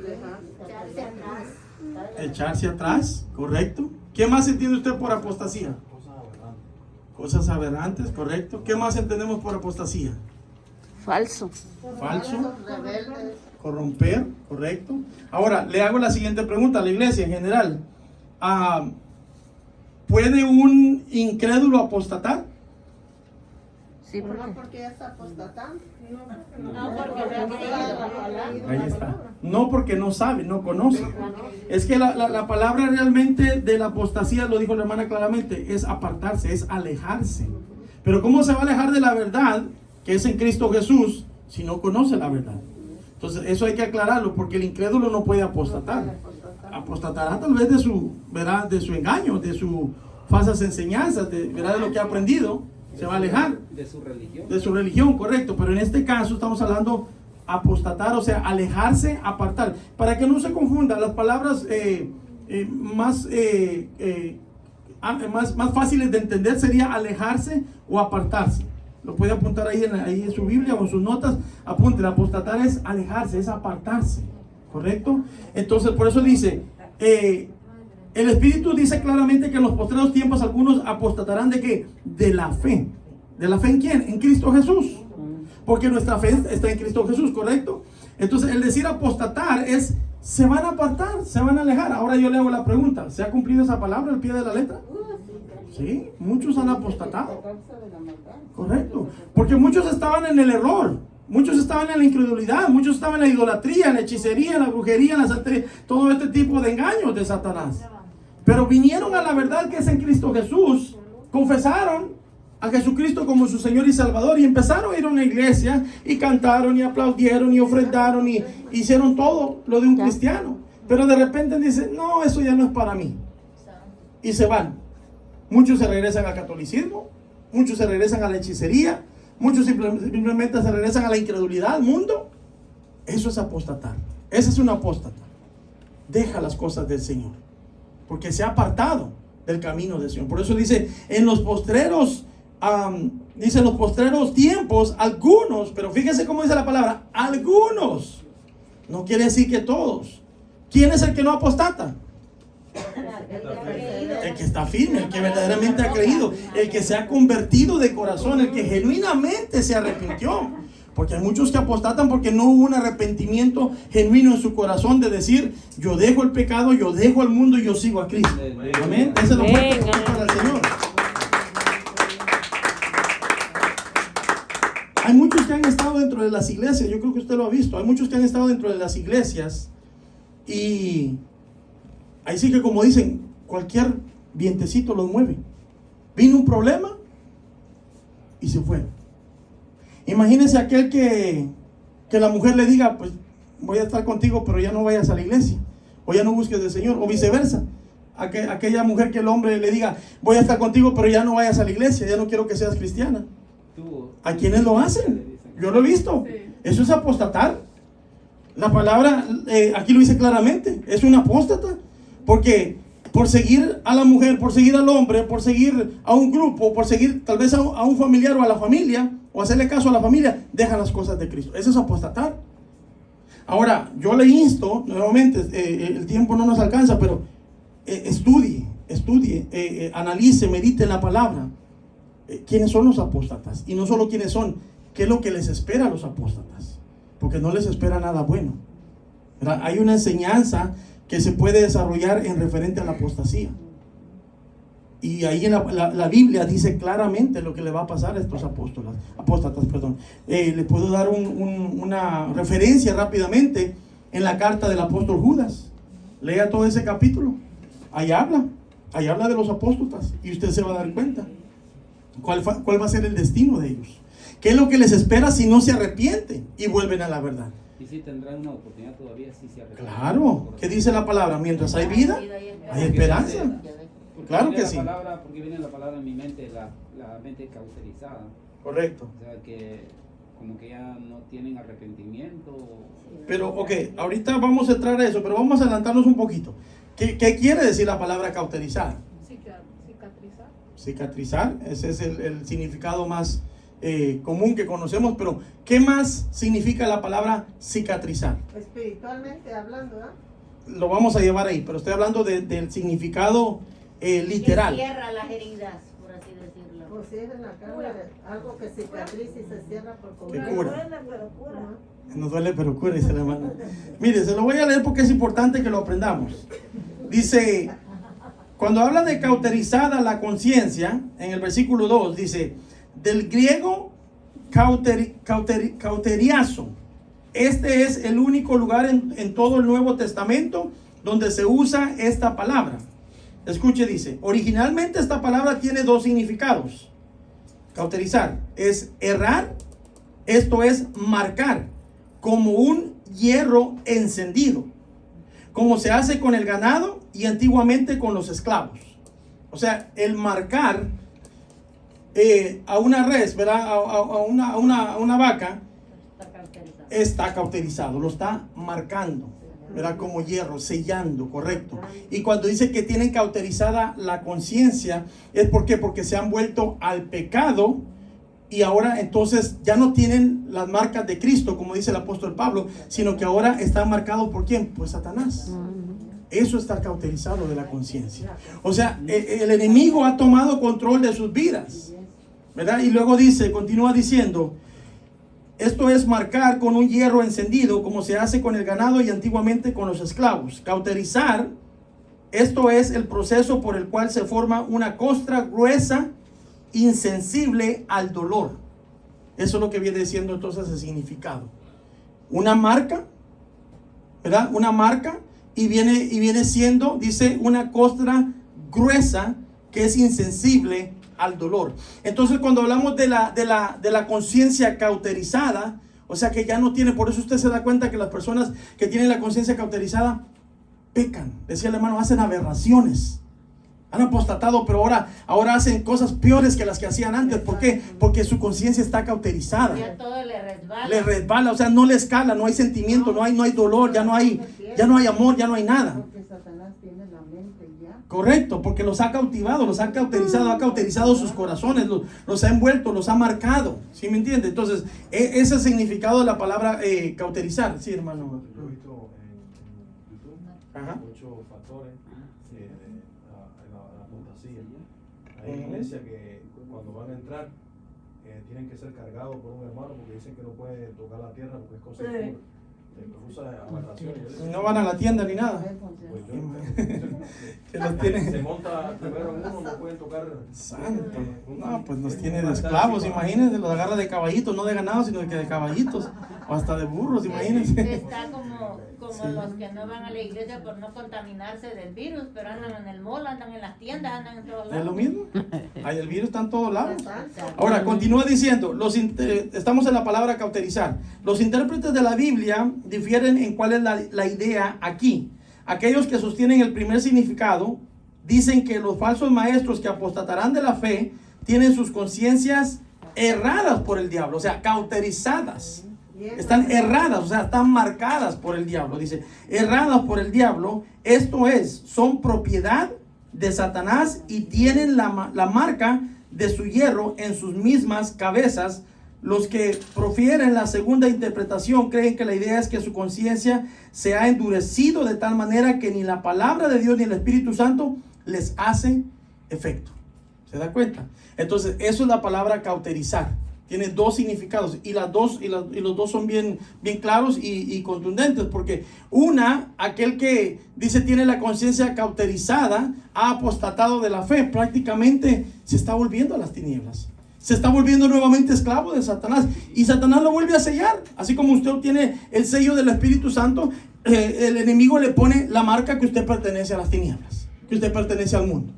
echarse atrás, correcto. ¿Qué más entiende usted por apostasía? Cosas aberrantes, correcto. ¿Qué más entendemos por apostasía? Falso. Falso, Rebeldes. corromper, correcto. Ahora, le hago la siguiente pregunta a la iglesia en general. ¿Puede un incrédulo apostatar? Sí, No porque porque ya está apostatando. No, porque no ha creído la palabra. Ahí está. No porque no sabe, no conoce. Es que la palabra realmente de la apostasía, lo dijo la hermana claramente, es apartarse, es alejarse. Pero ¿cómo se va a alejar de la verdad que es en Cristo Jesús si no conoce la verdad? Entonces eso hay que aclararlo, porque el incrédulo no puede apostatar. Apostatará tal vez de su, ¿verdad?, de su engaño, de sus falsas enseñanzas, ¿verdad?, de lo que ha aprendido. Se va a alejar de su religión. de su religión, correcto. Pero en este caso estamos hablando apostatar, o sea, alejarse, apartar. Para que no se confunda, las palabras más fáciles de entender sería alejarse o apartarse. Lo puede apuntar ahí en su Biblia o en sus notas. Apunte, apostatar es alejarse, es apartarse, ¿correcto? Entonces, por eso dice, el Espíritu dice claramente que en los postreros tiempos algunos apostatarán ¿de qué? De la fe. ¿De la fe en quién? En Cristo Jesús. Porque nuestra fe está en Cristo Jesús, ¿correcto? Entonces, el decir apostatar es, se van a apartar, se van a alejar. Ahora yo le hago la pregunta, ¿se ha cumplido esa palabra al pie de la letra? Sí, muchos han apostatado. Correcto. Porque muchos estaban en el error. Muchos estaban en la incredulidad, muchos estaban en la idolatría, en la hechicería, en la brujería, en la santería, todo este tipo de engaños de Satanás. Pero vinieron a la verdad que es en Cristo Jesús, confesaron a Jesucristo como su Señor y Salvador y empezaron a ir a una iglesia y cantaron y aplaudieron y ofrendaron y hicieron todo lo de un cristiano. Pero de repente dicen, no, eso ya no es para mí. Y se van. Muchos se regresan al catolicismo, muchos se regresan a la hechicería, muchos simplemente se regresan a la incredulidad, al mundo. Eso es apostatar. Ese es un apóstata. Deja las cosas del Señor, porque se ha apartado del camino del Señor. Por eso dice, en los postreros tiempos, algunos, pero fíjese cómo dice la palabra, algunos. No quiere decir que todos. ¿Quién es el que no apostata? El que está firme, el que verdaderamente ha creído, el que se ha convertido de corazón, el que genuinamente se arrepintió. Porque hay muchos que apostatan porque no hubo un arrepentimiento genuino en su corazón de decir, yo dejo el pecado, yo dejo el mundo y yo sigo a Cristo. Amén. Ese es lo fuerte para el Señor. Hay muchos que han estado dentro de las iglesias, yo creo que usted lo ha visto, hay muchos que han estado dentro de las iglesias y ahí sí que, como dicen, cualquier vientecito los mueve. Vino un problema y se fue. Imagínese aquel que la mujer le diga, pues voy a estar contigo, pero ya no vayas a la iglesia, o ya no busques del Señor, o viceversa. Aquella mujer que el hombre le diga, voy a estar contigo, pero ya no vayas a la iglesia, ya no quiero que seas cristiana. ¿A quiénes lo hacen? Yo lo he visto. Eso es apostatar. La palabra aquí lo dice claramente, es un apóstata, porque por seguir a la mujer, por seguir al hombre, por seguir a un grupo, por seguir tal vez a un familiar o a la familia, o hacerle caso a la familia, dejan las cosas de Cristo. Eso es apostatar. Ahora, yo le insto, nuevamente, el tiempo no nos alcanza, pero estudie, analice, medite en la palabra. ¿Quiénes son los apóstatas? Y no solo quiénes son, ¿qué es lo que les espera a los apóstatas? Porque no les espera nada bueno, ¿verdad? Hay una enseñanza que se puede desarrollar en referente a la apostasía. Y ahí en la Biblia dice claramente lo que le va a pasar a estos apóstatas. Le puedo dar una referencia rápidamente en la carta del apóstol Judas. Lea todo ese capítulo. Ahí habla de los apóstatas y usted se va a dar cuenta cuál va a ser el destino de ellos. ¿Qué es lo que les espera si no se arrepienten y vuelven a la verdad? Y si tendrán una oportunidad todavía si se arrepienten. Claro, ¿qué dice la palabra? Mientras hay vida, hay esperanza. Claro que sí. Porque viene la palabra en mi mente, la mente cauterizada. Correcto. O sea que como que ya no tienen arrepentimiento. Pero, ok, ahorita vamos a entrar a eso, pero vamos a adelantarnos un poquito. ¿Qué quiere decir la palabra cauterizar? Cicatrizar. Cicatrizar, ese es el significado más común que conocemos, pero ¿qué más significa la palabra cicatrizar? Espiritualmente hablando, ¿ah? Lo vamos a llevar ahí, pero estoy hablando del significado literal. Que cierra las heridas, por así decirlo. Pues si es en la carne, algo que cicatriza y se cierra por Que completo. cura. Duele, pero cura. Nos duele pero cura, dice la hermana. Mire, se lo voy a leer porque es importante que lo aprendamos. Dice, cuando habla de cauterizada la conciencia, en el versículo 2, dice, del griego cauteriazo. Este es el único lugar en todo el Nuevo Testamento donde se usa esta palabra. Escuche, dice, originalmente esta palabra tiene dos significados. Cauterizar es errar, esto es marcar, como un hierro encendido, como se hace con el ganado y antiguamente con los esclavos. O sea, el marcar a una res, ¿verdad? A una vaca, está cauterizado, lo está marcando, ¿verdad? Como hierro, sellando, correcto. Y cuando dice que tienen cauterizada la conciencia, ¿es por qué? Porque se han vuelto al pecado y ahora entonces ya no tienen las marcas de Cristo, como dice el apóstol Pablo, sino que ahora están marcados ¿por quién? Pues Satanás. Eso es estar cauterizado de la conciencia. O sea, el enemigo ha tomado control de sus vidas, ¿verdad? Y luego dice, continúa diciendo, esto es marcar con un hierro encendido, como se hace con el ganado y antiguamente con los esclavos. Cauterizar, esto es el proceso por el cual se forma una costra gruesa, insensible al dolor. Eso es lo que viene diciendo entonces el significado. Una marca, ¿verdad? Una marca y viene siendo, dice, una costra gruesa que es insensible al dolor. Entonces cuando hablamos de la conciencia cauterizada, o sea que ya no tiene, por eso usted se da cuenta que las personas que tienen la conciencia cauterizada pecan, decía el hermano, hacen aberraciones, han apostatado, pero ahora hacen cosas peores que las que hacían antes. ¿Por qué? Porque su conciencia está cauterizada. Ya todo le resbala. Le resbala, o sea, no le escala, no hay sentimiento, no hay dolor, ya no hay amor, ya no hay nada. Porque Satanás tiene la mente ya. Correcto, porque los ha cautivado, los ha cauterizado sus corazones, los ha envuelto, los ha marcado. ¿Sí me entiende? Entonces, ese es el significado de la palabra cauterizar. Sí, hermano. Yo he visto en YouTube Ajá. 8 factores de la apostasía. Hay iglesias que cuando van a entrar tienen que ser cargados por un hermano porque dicen que no puede tocar la tierra porque es cosa impura. Usa aberraciones. No van a la tienda ni nada. Pues Que los tienen. se monta primero en uno, no pueden tocar. Santo. No, pues los tiene de esclavos, imagínense, los agarra de caballitos, no de ganado, sino de caballitos, o hasta de burros, imagínense. Está como Sí. los que no van a la iglesia por no contaminarse del virus, pero andan en el mall, andan en las tiendas, andan en todos lados. ¿Es lo mismo? Ahí el virus está en todos lados. Ahora, continúa diciendo, estamos en la palabra cauterizar. Los intérpretes de la Biblia difieren en cuál es la idea aquí. Aquellos que sostienen el primer significado dicen que los falsos maestros que apostatarán de la fe tienen sus conciencias erradas por el diablo, o sea, cauterizadas. Están erradas, o sea, están marcadas por el diablo. Dice, erradas por el diablo, esto es, son propiedad de Satanás y tienen la marca de su hierro en sus mismas cabezas. Los que profieren la segunda interpretación creen que la idea es que su conciencia se ha endurecido de tal manera que ni la palabra de Dios ni el Espíritu Santo les hace efecto. ¿Se da cuenta? Entonces, eso es la palabra cauterizar. Tiene dos significados y los dos son bien claros y contundentes, porque aquel que dice tiene la conciencia cauterizada, ha apostatado de la fe, prácticamente se está volviendo a las tinieblas. Se está volviendo nuevamente esclavo de Satanás y Satanás lo vuelve a sellar. Así como usted obtiene el sello del Espíritu Santo, el enemigo le pone la marca que usted pertenece a las tinieblas, que usted pertenece al mundo.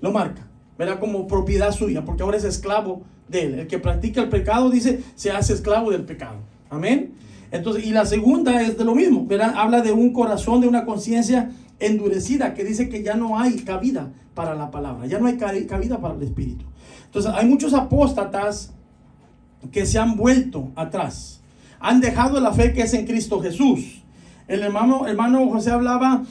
Lo marca, verá, como propiedad suya, porque ahora es esclavo de él. El que practica el pecado, dice, se hace esclavo del pecado. Amén. Entonces, y la segunda es de lo mismo, verá, habla de un corazón, de una conciencia endurecida, que dice que ya no hay cabida para la palabra, ya no hay cabida para el Espíritu. Entonces, hay muchos apóstatas que se han vuelto atrás, han dejado la fe que es en Cristo Jesús. El hermano José hablaba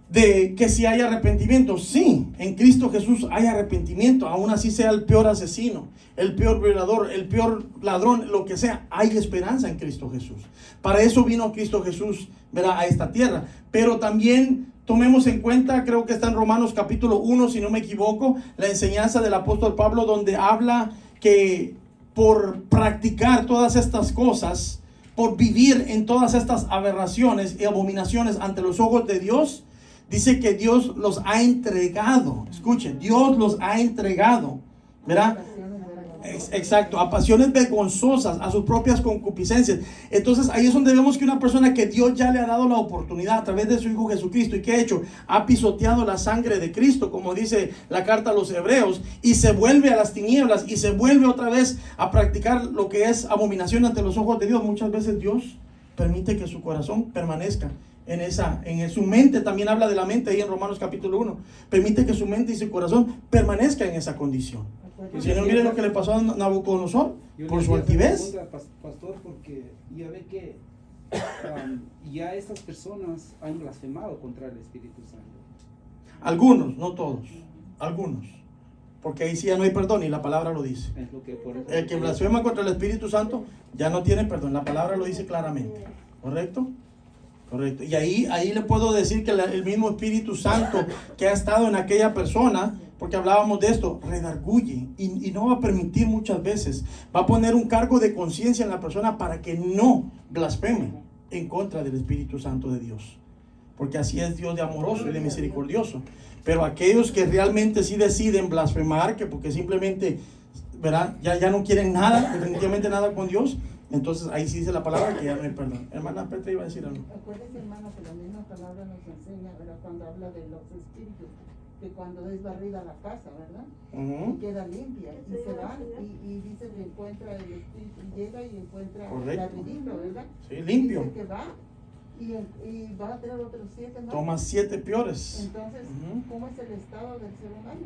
de que si hay arrepentimiento. Sí, en Cristo Jesús hay arrepentimiento, aún así sea el peor asesino, el peor violador, el peor ladrón, lo que sea, hay esperanza en Cristo Jesús. Para eso vino Cristo Jesús, ¿verdad?, a esta tierra. Pero también tomemos en cuenta, creo que está en Romanos capítulo 1, si no me equivoco, la enseñanza del apóstol Pablo, donde habla que por practicar todas estas cosas, por vivir en todas estas aberraciones y abominaciones ante los ojos de Dios, dice que Dios los ha entregado. Escuchen, Dios los ha entregado, ¿verdad? Exacto, a pasiones vergonzosas, a sus propias concupiscencias. Entonces ahí es donde vemos que una persona que Dios ya le ha dado la oportunidad a través de su Hijo Jesucristo, ¿y qué ha hecho? Ha pisoteado la sangre de Cristo, como dice la carta a los Hebreos, y se vuelve a las tinieblas y se vuelve otra vez a practicar lo que es abominación ante los ojos de Dios. Muchas veces Dios permite que su corazón permanezca en su mente. También habla de la mente ahí en Romanos capítulo 1. Permite que su mente y su corazón permanezca en esa condición. Y si no, mire lo que le pasó a Nabucodonosor por su altivez. Pastor, porque ya ve que ya estas personas han blasfemado contra el Espíritu Santo. Algunos, no todos, algunos. Porque ahí sí ya no hay perdón y la palabra lo dice. Es lo que por eso El que blasfema contra el Espíritu Santo ya no tiene perdón. La palabra lo dice claramente. ¿Correcto? Correcto. Y ahí le puedo decir que el mismo Espíritu Santo que ha estado en aquella persona, porque hablábamos de esto, redarguye y no va a permitir muchas veces. Va a poner un cargo de conciencia en la persona para que no blasfeme en contra del Espíritu Santo de Dios. Porque así es Dios de amoroso y de misericordioso. Pero aquellos que realmente sí deciden blasfemar, que porque simplemente, ¿verdad? Ya no quieren nada, definitivamente nada con Dios, entonces ahí sí dice la palabra que ya no hay perdón. Hermana Petra iba a decir algo. Acuérdese, hermano, que la misma palabra nos enseña, ¿verdad? Cuando habla de los espíritus, que cuando es barrida la casa, ¿verdad? Y queda limpia, y se va, y dice que encuentra el espíritu, llega y encuentra barridito, ¿verdad? Sí, limpio. Dice que va, y va a tener otros 7 más. Toma 7 peores. Entonces, ¿cómo es el estado del ser humano?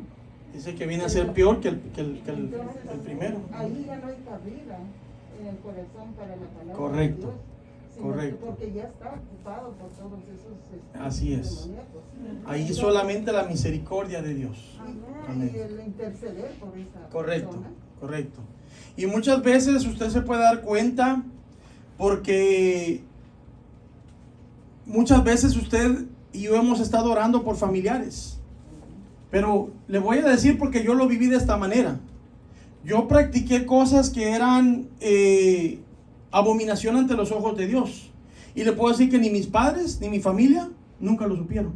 Dice que viene a ser peor que el primero. Ahí ya no hay cabida en el corazón para la palabra Correcto. de Dios, sino Correcto. porque ya está ocupado por todos esos Así es. demoníacos. Ahí Entonces, solamente la misericordia de Dios. Amén. y el interceder por esa Correcto, persona. correcto. Y muchas veces usted se puede dar cuenta porque muchas veces usted y yo hemos estado orando por familiares. Pero le voy a decir porque yo lo viví de esta manera. Yo practiqué cosas que eran abominación ante los ojos de Dios. Y le puedo decir que ni mis padres ni mi familia nunca lo supieron.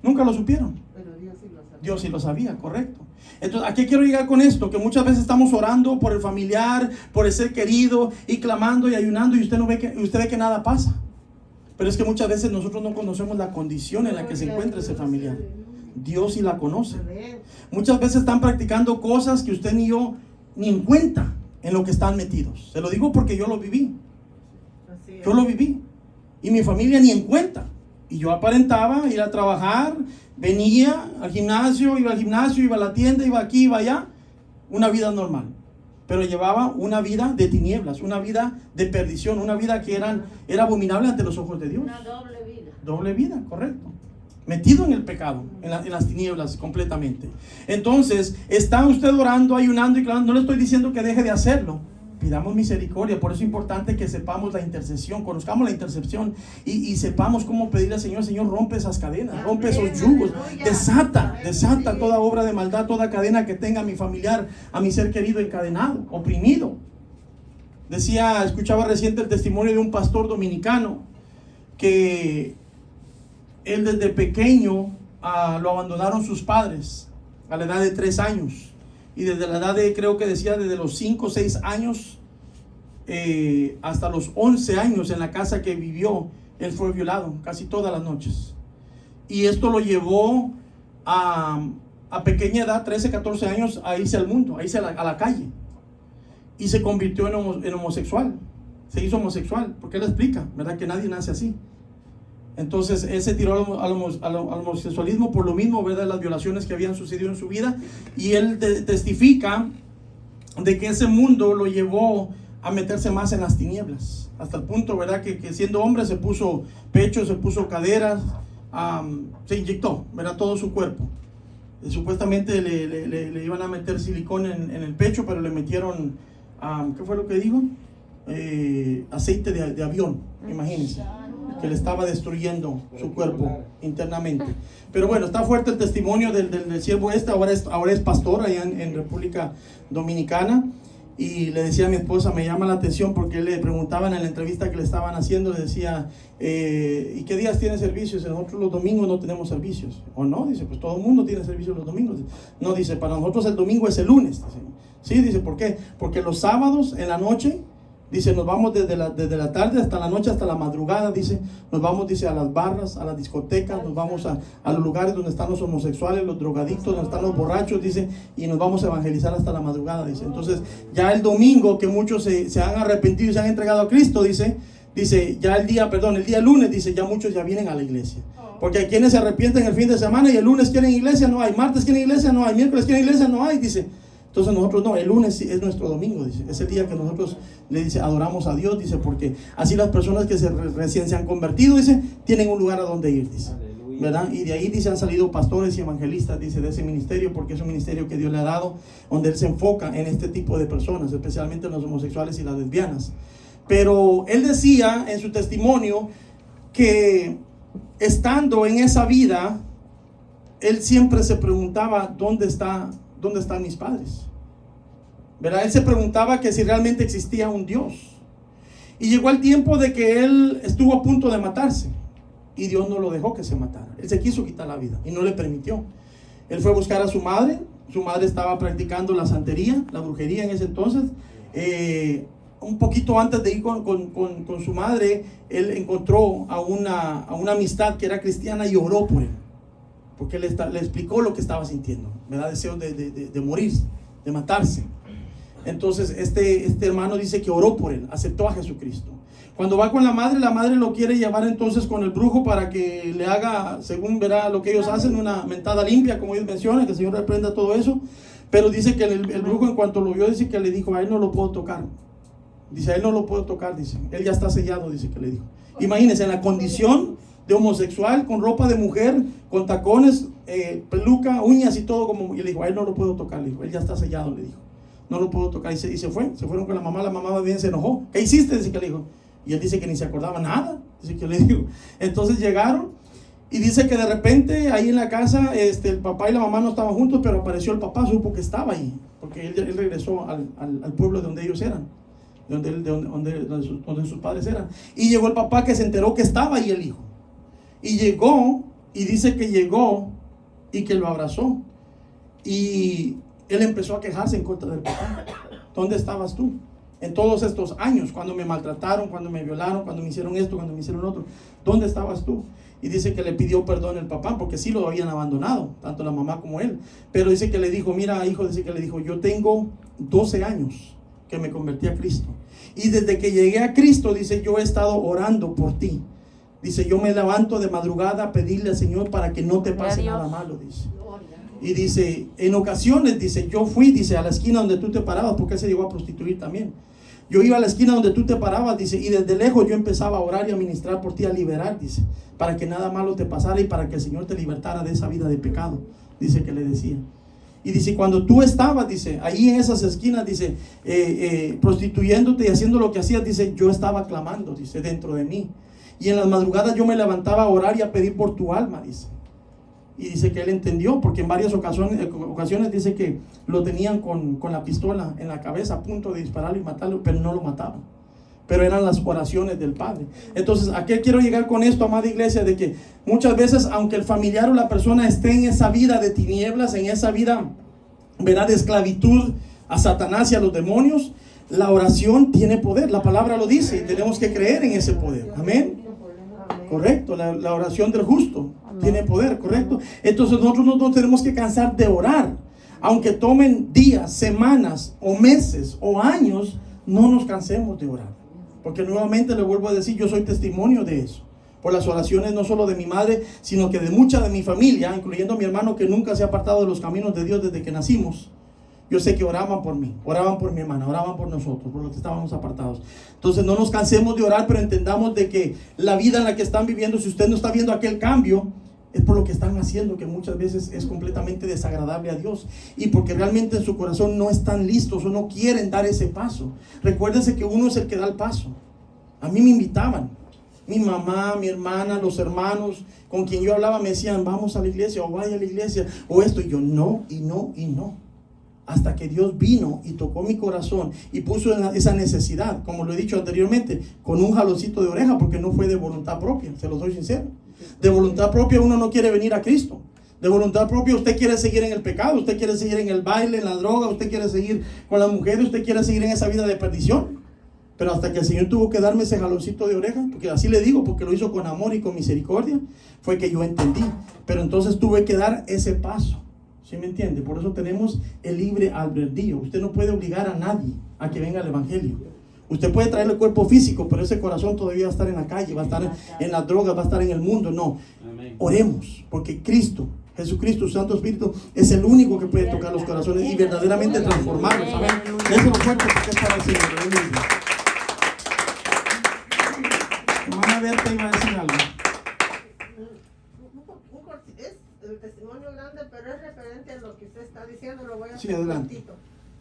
Nunca lo supieron. Pero Dios sí lo sabía. Dios sí lo sabía, correcto. Entonces, ¿a qué quiero llegar con esto? Que muchas veces estamos orando por el familiar, por el ser querido, y clamando y ayunando, y usted ve que nada pasa. Pero es que muchas veces nosotros no conocemos la condición en la que se encuentra ese familiar. Dios sí la conoce. Muchas veces están practicando cosas que usted ni yo ni en cuenta en lo que están metidos. Se lo digo porque yo lo viví. Yo lo viví. Y mi familia ni en cuenta. Y yo aparentaba ir a trabajar, venía al gimnasio, iba a la tienda, iba aquí, iba allá. Una vida normal. Pero llevaba una vida de tinieblas, una vida de perdición, una vida que era abominable ante los ojos de Dios. Una doble vida. Doble vida, correcto. Metido en el pecado, en las tinieblas completamente. Entonces, está usted orando, ayunando y clamando. No le estoy diciendo que deje de hacerlo. Pidamos misericordia. Por eso es importante que sepamos la intercesión, conozcamos la intercepción y sepamos cómo pedirle al Señor. Señor, rompe esas cadenas, rompe esos yugos, desata toda obra de maldad, toda cadena que tenga a mi familiar, a mi ser querido encadenado, oprimido. Escuchaba reciente el testimonio de un pastor dominicano que él desde pequeño lo abandonaron sus padres a la edad de 3 años. Y desde la edad creo que decía, desde los 5 o 6 años hasta los 11 años en la casa que vivió, él fue violado casi todas las noches. Y esto lo llevó a pequeña edad, 13, 14 años, a irse al mundo, a irse a la calle. Y se convirtió en homosexual. Se hizo homosexual, porque él explica, ¿verdad? Que nadie nace así. Entonces él se tiró al homosexualismo por lo mismo, ¿verdad? Las violaciones que habían sucedido en su vida. Y él testifica de que ese mundo lo llevó a meterse más en las tinieblas. Hasta el punto, ¿verdad? Que siendo hombre se puso pecho, se puso caderas, se inyectó, ¿verdad? Todo su cuerpo. Supuestamente le iban a meter silicón en el pecho, pero le metieron, ¿qué fue lo que dijo? Aceite de avión, imagínense, que le estaba destruyendo su cuerpo internamente. Pero bueno, está fuerte el testimonio del siervo ahora es pastor allá en República Dominicana. Y le decía a mi esposa, me llama la atención porque le preguntaban en la entrevista que le estaban haciendo, le decía, ¿y qué días tiene servicios? Nosotros los domingos no tenemos servicios. ¿O no? Dice, pues todo el mundo tiene servicios los domingos. No, dice, para nosotros el domingo es el lunes. Dice, Sí, dice, ¿por qué? Porque los sábados en la noche, dice, nos vamos desde la tarde hasta la noche, hasta la madrugada, dice, nos vamos, dice, a las barras, a las discotecas, nos vamos a los lugares donde están los homosexuales, los drogadictos, donde están los borrachos, dice, y nos vamos a evangelizar hasta la madrugada, dice. Entonces, ya el domingo que muchos se han arrepentido y se han entregado a Cristo, dice, ya el día lunes, dice, ya muchos ya vienen a la iglesia. Porque hay quienes se arrepienten el fin de semana y el lunes quieren iglesia, no hay, martes quieren iglesia, no hay, miércoles quieren iglesia, no hay, dice. Entonces nosotros no, el lunes es nuestro domingo, dice, es el día que nosotros le dice, adoramos a Dios, dice, porque así las personas que recién se han convertido, dice, tienen un lugar a donde ir, dice, ¿verdad? Y de ahí, dice, han salido pastores y evangelistas, dice, de ese ministerio, porque es un ministerio que Dios le ha dado, donde Él se enfoca en este tipo de personas, especialmente en los homosexuales y las lesbianas. Pero él decía en su testimonio que estando en esa vida, él siempre se preguntaba, ¿dónde están mis padres? ¿Verdad? Él se preguntaba que si realmente existía un Dios. Y llegó el tiempo de que él estuvo a punto de matarse. Y Dios no lo dejó que se matara. Él se quiso quitar la vida y no le permitió. Él fue a buscar a su madre. Su madre estaba practicando la santería, la brujería en ese entonces. Un poquito antes de ir con su madre, él encontró a una amistad que era cristiana y oró por él. Porque le explicó lo que estaba sintiendo, ¿verdad? Deseo de morir, de matarse. Entonces este hermano dice que oró por él, aceptó a Jesucristo. Cuando va con la madre lo quiere llevar entonces con el brujo para que le haga, según verá lo que ellos hacen, una mentada limpia, como ellos mencionan, que el Señor reprenda todo eso. Pero dice que el brujo, en cuanto lo vio, dice que le dijo, a él no lo puedo tocar. Dice, a él no lo puedo tocar, dice, él ya está sellado, dice que le dijo. Imagínense, en la condición de homosexual, con ropa de mujer, con tacones, peluca, uñas y todo, y le dijo, a él no lo puedo tocar, le dijo, él ya está sellado, le dijo, no lo puedo tocar. Y se fueron con la mamá bien se enojó. ¿Qué hiciste? Dice que le dijo. Y él dice que ni se acordaba nada, dice que le dijo. Entonces llegaron y dice que de repente ahí en la casa el papá y la mamá no estaban juntos, pero apareció el papá, supo que estaba ahí, porque él regresó al pueblo de donde ellos eran, donde sus padres eran. Y llegó el papá, que se enteró que estaba ahí el hijo. Y llegó, y dice que llegó y que lo abrazó. Y él empezó a quejarse en contra del papá. ¿Dónde estabas tú en todos estos años? Cuando me maltrataron, cuando me violaron, cuando me hicieron esto, cuando me hicieron lo otro. ¿Dónde estabas tú? Y dice que le pidió perdón el papá, porque sí lo habían abandonado, tanto la mamá como él. Pero dice que le dijo, mira hijo, dice que le dijo, yo tengo 12 años que me convertí a Cristo. Y desde que llegué a Cristo, dice, yo he estado orando por ti. Dice, yo me levanto de madrugada a pedirle al Señor para que no te pase nada malo, dice. Y dice, en ocasiones, dice, yo fui, dice, a la esquina donde tú te parabas, porque él se llegó a prostituir también. Yo iba a la esquina donde tú te parabas, dice, y desde lejos yo empezaba a orar y a ministrar por ti, a liberar, dice, para que nada malo te pasara y para que el Señor te libertara de esa vida de pecado, dice que le decía. Y dice, cuando tú estabas, dice, ahí en esas esquinas, dice, prostituyéndote y haciendo lo que hacías, dice, yo estaba clamando, dice, dentro de mí. Y en las madrugadas yo me levantaba a orar y a pedir por tu alma, dice. Y dice que él entendió, porque en varias ocasiones dice que lo tenían con la pistola en la cabeza a punto de dispararlo y matarlo, pero no lo mataban. Pero eran las oraciones del Padre. Entonces, ¿a qué quiero llegar con esto, amada iglesia? De que muchas veces, aunque el familiar o la persona esté en esa vida de tinieblas, en esa vida, ¿verdad?, de esclavitud a Satanás y a los demonios, la oración tiene poder. La palabra lo dice y tenemos que creer en ese poder. Amén. Correcto, la oración del justo tiene poder, correcto. Entonces nosotros no tenemos que cansar de orar. Aunque tomen días, semanas o meses o años, no nos cansemos de orar. Porque nuevamente le vuelvo a decir, yo soy testimonio de eso. Por las oraciones no solo de mi madre, sino que de mucha de mi familia, incluyendo a mi hermano que nunca se ha apartado de los caminos de Dios desde que nacimos. Yo sé que oraban por mí, oraban por mi hermana, oraban por nosotros, por los que estábamos apartados. Entonces no nos cansemos de orar, pero entendamos de que la vida en la que están viviendo, si usted no está viendo aquel cambio, es por lo que están haciendo, que muchas veces es completamente desagradable a Dios. Y porque realmente en su corazón no están listos o no quieren dar ese paso. Recuérdense que uno es el que da el paso. A mí me invitaban. Mi mamá, mi hermana, los hermanos con quien yo hablaba me decían, vamos a la iglesia, o vaya a la iglesia, o esto. Y yo no, y no, y no. Hasta que Dios vino y tocó mi corazón y puso esa necesidad, como lo he dicho anteriormente, con un jaloncito de oreja, porque no fue de voluntad propia, se lo soy sincero. De voluntad propia uno no quiere venir a Cristo. De voluntad propia, usted quiere seguir en el pecado, usted quiere seguir en el baile, en la droga, usted quiere seguir con las mujeres, usted quiere seguir en esa vida de perdición. Pero hasta que el Señor tuvo que darme ese jaloncito de oreja, porque así le digo, porque lo hizo con amor y con misericordia, fue que yo entendí. Pero entonces tuve que dar ese paso. ¿Sí me entiende? Por eso tenemos el libre albedrío. Usted no puede obligar a nadie a que venga al evangelio. Usted puede traerle el cuerpo físico, pero ese corazón todavía va a estar en la calle, va a estar en las drogas, va a estar en el mundo. No. Amén. Oremos, porque Cristo, Jesucristo, Santo Espíritu, es el único que puede tocar los corazones y verdaderamente transformarlos. ¿Saben? Déselo fuerte porque es para el Señor. Hermana Berta iba a decir algo. Es el testimonio grande, pero es referente a lo que usted está diciendo. Lo voy a Sí, hacer adelante. cortito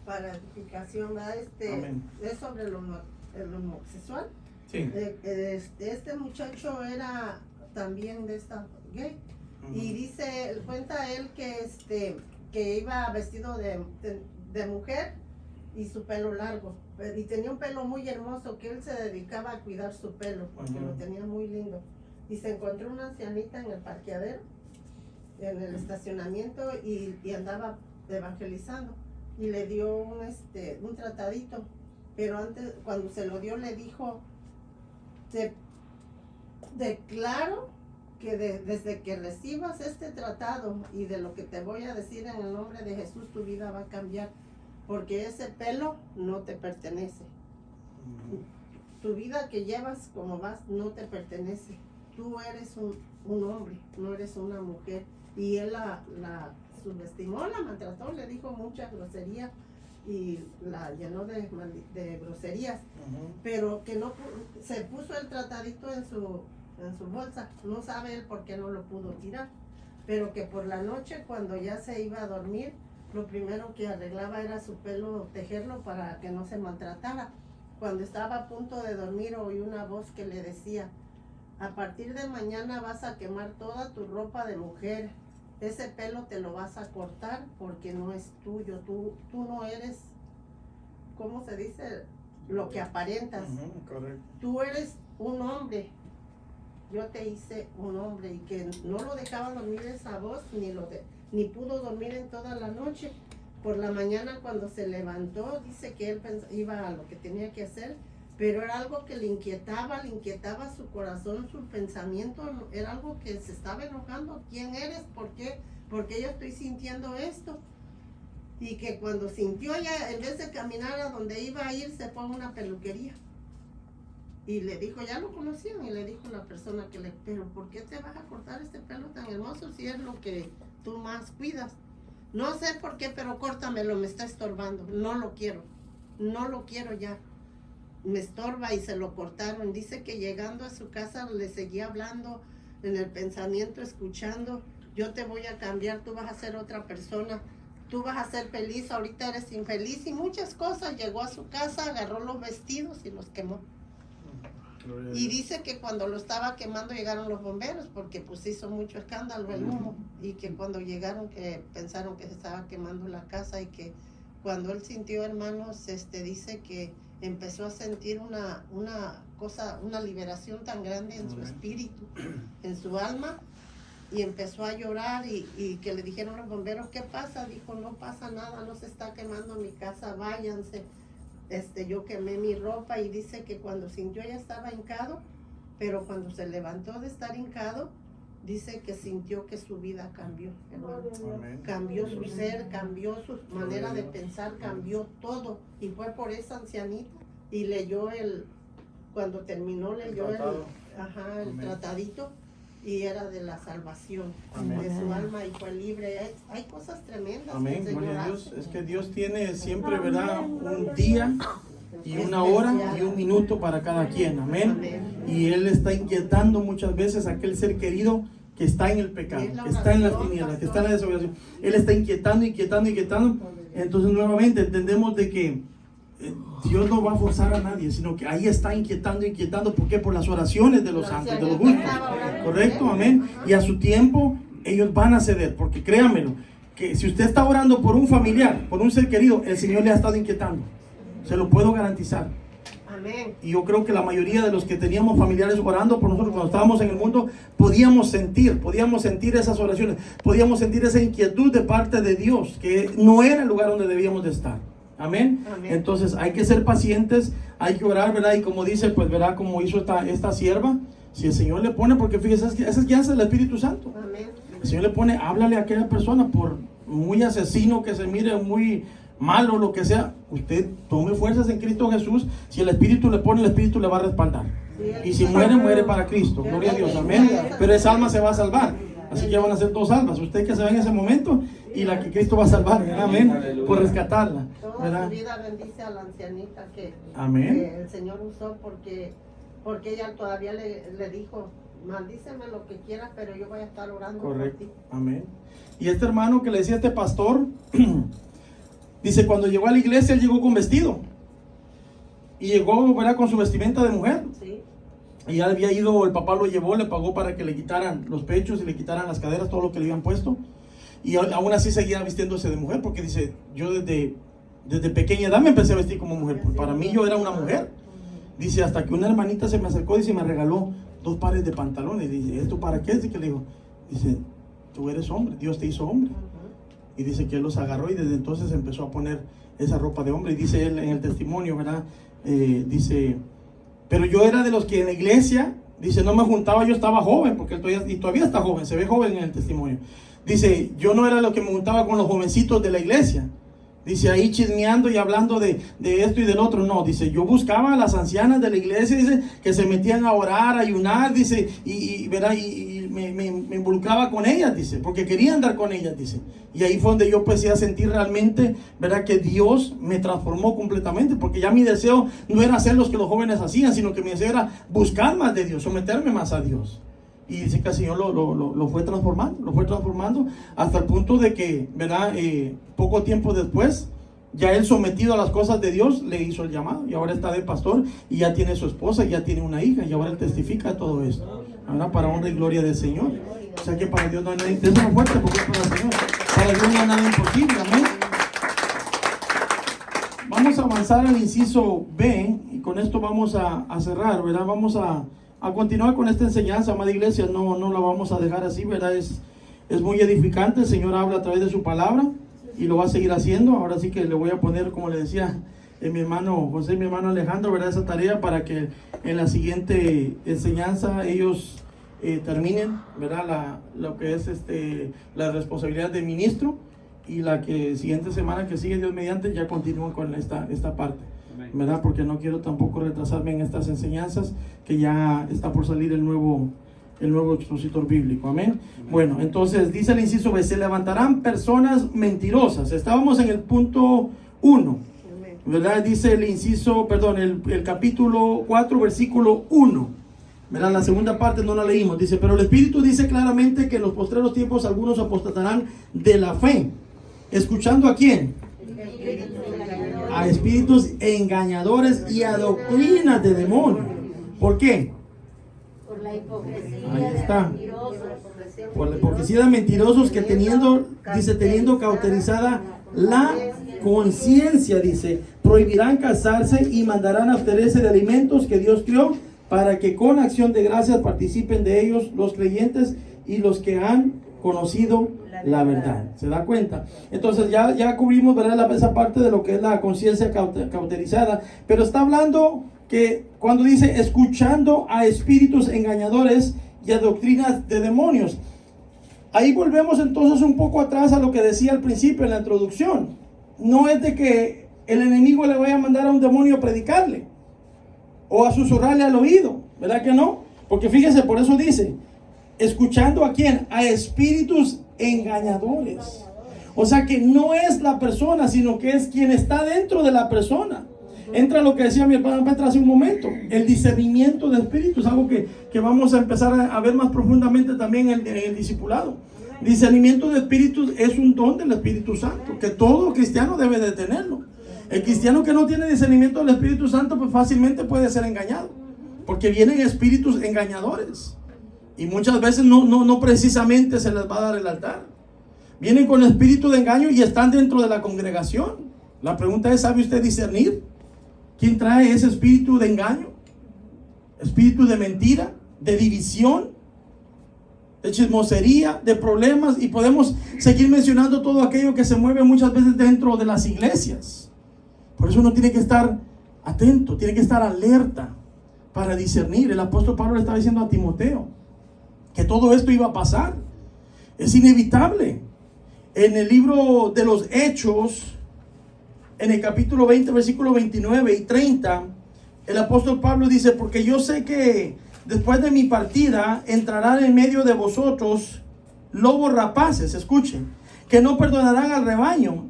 para edificación, ¿verdad? Amén. Es sobre el homosexual. Sí. Este muchacho era también de esta gay. Y dice, cuenta él que iba vestido de mujer y su pelo largo. Y tenía un pelo muy hermoso, que él se dedicaba a cuidar su pelo, porque lo tenía muy lindo. Y se encontró una ancianita en el parqueadero, en el estacionamiento, y andaba evangelizando. Y le dio un tratadito. Pero antes, cuando se lo dio, le dijo, te declaro que desde que recibas este tratado y de lo que te voy a decir en el nombre de Jesús, tu vida va a cambiar, porque ese pelo no te pertenece. Tu vida que llevas como vas no te pertenece. Tú eres un hombre, no eres una mujer. Y él la subestimó, la maltrató, le dijo muchas groserías y la llenó de groserías. Pero que no se puso el tratadito en su bolsa. No sabe él por qué no lo pudo tirar, pero que por la noche, cuando ya se iba a dormir, lo primero que arreglaba era su pelo, tejerlo para que no se maltratara. Cuando estaba a punto de dormir, oí una voz que le decía, a partir de mañana vas a quemar toda tu ropa de mujer, ese pelo te lo vas a cortar porque no es tuyo, tú no eres, ¿cómo se dice? Lo que aparentas. Correcto. Tú eres un hombre, yo te hice un hombre. Y que no lo dejaba dormir esa voz, ni pudo dormir en toda la noche. Por la mañana, cuando se levantó, dice que él iba a lo que tenía que hacer, pero era algo que le inquietaba su corazón, su pensamiento, era algo que se estaba enojando. ¿Quién eres? ¿Por qué? Porque yo estoy sintiendo esto. Y que cuando sintió, ya en vez de caminar a donde iba a ir, se fue a una peluquería. Y le dijo, ya lo conocían, y le dijo la persona pero ¿por qué te vas a cortar este pelo tan hermoso si es lo que tú más cuidas? No sé por qué, pero córtamelo, me está estorbando, no lo quiero ya, me estorba. Y se lo cortaron. Dice que llegando a su casa le seguía hablando en el pensamiento, escuchando, yo te voy a cambiar, tú vas a ser otra persona, tú vas a ser feliz, ahorita eres infeliz, y muchas cosas. Llegó a su casa, agarró los vestidos y los quemó. Y dice que cuando lo estaba quemando llegaron los bomberos, porque pues hizo mucho escándalo el humo, y que cuando llegaron que pensaron que se estaba quemando la casa, y que cuando él sintió, hermanos, dice que empezó a sentir una liberación tan grande en su espíritu, en su alma, y empezó a llorar, y que le dijeron los bomberos, ¿qué pasa? Dijo, no pasa nada, no se está quemando mi casa, váyanse. Yo quemé mi ropa. Y dice que cuando sintió, ya estaba hincado, pero cuando se levantó de estar hincado, dice que sintió que su vida cambió, hermano. Cambió su ser, cambió su manera de pensar, cambió todo. Y fue por esa ancianita, y leyó cuando terminó, leyó el tratadito, y era de la salvación de su alma, y fue libre. Hay cosas tremendas. Amén, que el Señor gloria a Dios. hace. Es que Dios tiene siempre, ¿verdad?, un día y una hora y un minuto para cada quien. Amén. Y Él está inquietando muchas veces a aquel ser querido que está en el pecado, que está en las tinieblas, que está en la desobediencia. Él está inquietando. Entonces nuevamente entendemos de que Dios no va a forzar a nadie, sino que ahí está inquietando. ¿Por qué? Por las oraciones de los santos, de los justos. Correcto, amén. Y a su tiempo ellos van a ceder, porque créanmelo, que si usted está orando por un familiar, por un ser querido, el Señor le ha estado inquietando. Se lo puedo garantizar. Amén. Y yo creo que la mayoría de los que teníamos familiares orando por nosotros cuando estábamos en el mundo, podíamos sentir esas oraciones, podíamos sentir esa inquietud de parte de Dios, que no era el lugar donde debíamos de estar. Amén. Amén. Entonces hay que ser pacientes, hay que orar, ¿verdad? Y como dice, pues, ¿verdad? Como hizo esta sierva, si el Señor le pone, porque fíjese, esa es guianza del Espíritu Santo. Amén. El Señor le pone, háblale a aquella persona, por muy asesino que se mire, muy malo, lo que sea, usted tome fuerzas en Cristo Jesús. Si el Espíritu le pone, el Espíritu le va a respaldar. Y si muere, muere para Cristo. Gloria a Dios, amén. Pero esa alma se va a salvar. Así que van a ser dos almas. Usted que se va en ese momento y la que Cristo va a salvar, ¿verdad? Amén. Por rescatarla, Toda ¿verdad? su vida bendice a la ancianita que Amén. el Señor usó porque ella todavía le dijo, maldíceme lo que quieras, pero yo voy a estar orando Correcto, por ti. amén. Y este hermano que le decía a este pastor, dice, cuando llegó a la iglesia, él llegó con vestido. Y llegó, ¿verdad?, con su vestimenta de mujer. Sí. Y ya había ido, el papá lo llevó, le pagó para que le quitaran los pechos y le quitaran las caderas, todo lo que le habían puesto. Y aún así seguía vistiéndose de mujer, porque dice, yo desde pequeña edad me empecé a vestir como mujer. Pues para mí yo era una mujer. Dice, hasta que una hermanita se me acercó, dice, me regaló 2 pares de pantalones. Dice, ¿esto para qué? Dice que le digo, dice, tú eres hombre, Dios te hizo hombre. Y dice que él los agarró y desde entonces empezó a poner esa ropa de hombre. Y dice él en el testimonio, ¿verdad? Dice, pero yo era de los que en la iglesia, dice, no me juntaba, yo estaba joven, porque él todavía está joven, se ve joven en el testimonio. Dice, yo no era lo que me juntaba con los jovencitos de la iglesia. Dice, ahí chismeando y hablando de esto y del otro. No, dice, yo buscaba a las ancianas de la iglesia, dice, que se metían a orar, a ayunar, dice, ¿verdad? Y me involucraba con ellas, dice, porque quería andar con ellas, dice. Y ahí fue donde yo empecé a sentir realmente, ¿verdad?, que Dios me transformó completamente, porque ya mi deseo no era hacer lo que los jóvenes hacían, sino que mi deseo era buscar más de Dios, someterme más a Dios. Y dice que el Señor lo fue transformando hasta el punto de que, ¿verdad?, poco tiempo después, ya él sometido a las cosas de Dios, le hizo el llamado y ahora está de pastor y ya tiene su esposa, y ya tiene una hija y ahora él testifica todo esto, ¿verdad?, para honra y gloria del Señor. O sea que para Dios no hay nada, déjame fuerte porque es para el Señor, para Dios no hay nada imposible, amén. Vamos a avanzar al inciso B y con esto vamos a cerrar, ¿verdad? Vamos a continuar con esta enseñanza, amada iglesia, no la vamos a dejar así, ¿verdad? Es muy edificante, el Señor habla a través de su palabra y lo va a seguir haciendo. Ahora sí que le voy a poner, como le decía mi hermano José y mi hermano Alejandro, ¿verdad?, esa tarea para que en la siguiente enseñanza ellos terminen, ¿verdad?, lo que es la responsabilidad de ministro, y la que siguiente semana que sigue, Dios mediante, ya continúen con esta parte, ¿verdad? Porque no quiero tampoco retrasarme en estas enseñanzas, que ya está por salir el nuevo expositor bíblico, amén. Bueno, entonces dice el inciso B, se levantarán personas mentirosas. Estábamos en el punto 1, ¿verdad? Dice el inciso, perdón, el capítulo 4, versículo 1, ¿verdad? La segunda parte no la leímos. Dice, pero el Espíritu dice claramente que en los postreros tiempos algunos apostatarán de la fe. ¿Escuchando a quién? A espíritus engañadores y a doctrinas de demonios. ¿Por qué? Por la hipocresía. Ahí está. De mentirosos. Por la hipocresía de mentirosos que teniendo cauterizada la conciencia, dice, prohibirán casarse y mandarán abstenerse de alimentos que Dios creó, para que con acción de gracias participen de ellos los creyentes y los que han conocido la verdad. ¿Se da cuenta? Entonces ya cubrimos, ¿verdad?, esa parte de lo que es la conciencia cauterizada, pero está hablando que cuando dice escuchando a espíritus engañadores y a doctrinas de demonios, ahí volvemos entonces un poco atrás a lo que decía al principio en la introducción. No es de que el enemigo le vaya a mandar a un demonio a predicarle o a susurrarle al oído, ¿verdad que no? Porque fíjese, por eso dice, escuchando a quién, a espíritus engañadores. O sea que no es la persona, sino que es quien está dentro de la persona. Entra lo que decía mi hermana Petra hace un momento, el discernimiento de espíritus, algo que vamos a empezar a ver más profundamente también en el discipulado. Discernimiento de espíritus es un don del Espíritu Santo, que todo cristiano debe de tenerlo. El cristiano que no tiene discernimiento del Espíritu Santo, pues fácilmente puede ser engañado, porque vienen espíritus engañadores. Y muchas veces no precisamente se les va a dar el altar. Vienen con espíritu de engaño y están dentro de la congregación. La pregunta es, ¿sabe usted discernir ¿Quién trae ese espíritu de engaño? Espíritu de mentira, de división, de chismosería, de problemas, y podemos seguir mencionando todo aquello que se mueve muchas veces dentro de las iglesias. Por eso uno tiene que estar atento, tiene que estar alerta para discernir. El apóstol Pablo le estaba diciendo a Timoteo que todo esto iba a pasar, es inevitable. En el libro de los Hechos, en el capítulo 20, versículos 29 y 30, el apóstol Pablo dice: porque yo sé que después de mi partida entrarán en medio de vosotros lobos rapaces, escuchen, que no perdonarán al rebaño,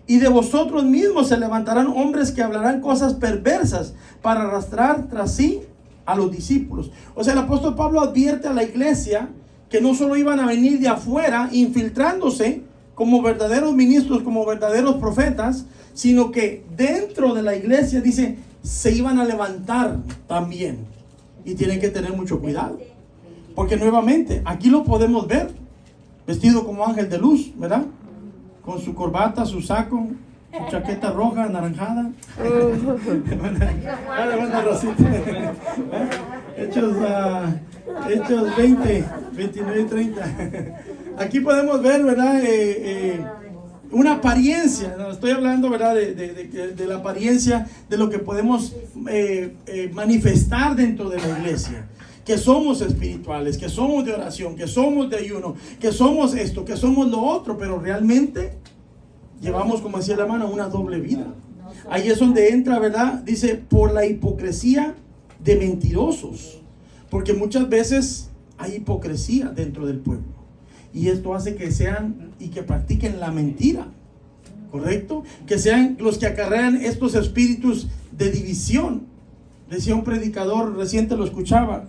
y de vosotros mismos se levantarán hombres que hablarán cosas perversas para arrastrar tras sí a los discípulos. O sea, el apóstol Pablo advierte a la iglesia que no solo iban a venir de afuera infiltrándose como verdaderos ministros, como verdaderos profetas, sino que dentro de la iglesia, dice, se iban a levantar también. Y tienen que tener mucho cuidado, porque nuevamente aquí lo podemos ver vestido como ángel de luz, ¿verdad? Con su corbata, su saco, su chaqueta roja, anaranjada. Hechos 20, 29 y 30. Aquí podemos ver, ¿verdad? Una apariencia. No, estoy hablando, ¿verdad? De la apariencia de lo que podemos manifestar dentro de la iglesia. Que somos espirituales, que somos de oración, que somos de ayuno, que somos esto, que somos lo otro, pero realmente llevamos, como decía la hermana, una doble vida. Ahí es donde entra, ¿verdad? Dice, por la hipocresía de mentirosos, porque muchas veces hay hipocresía dentro del pueblo, y esto hace que sean y que practiquen la mentira, ¿correcto? Que sean los que acarrean estos espíritus de división. Decía un predicador reciente, lo escuchaba,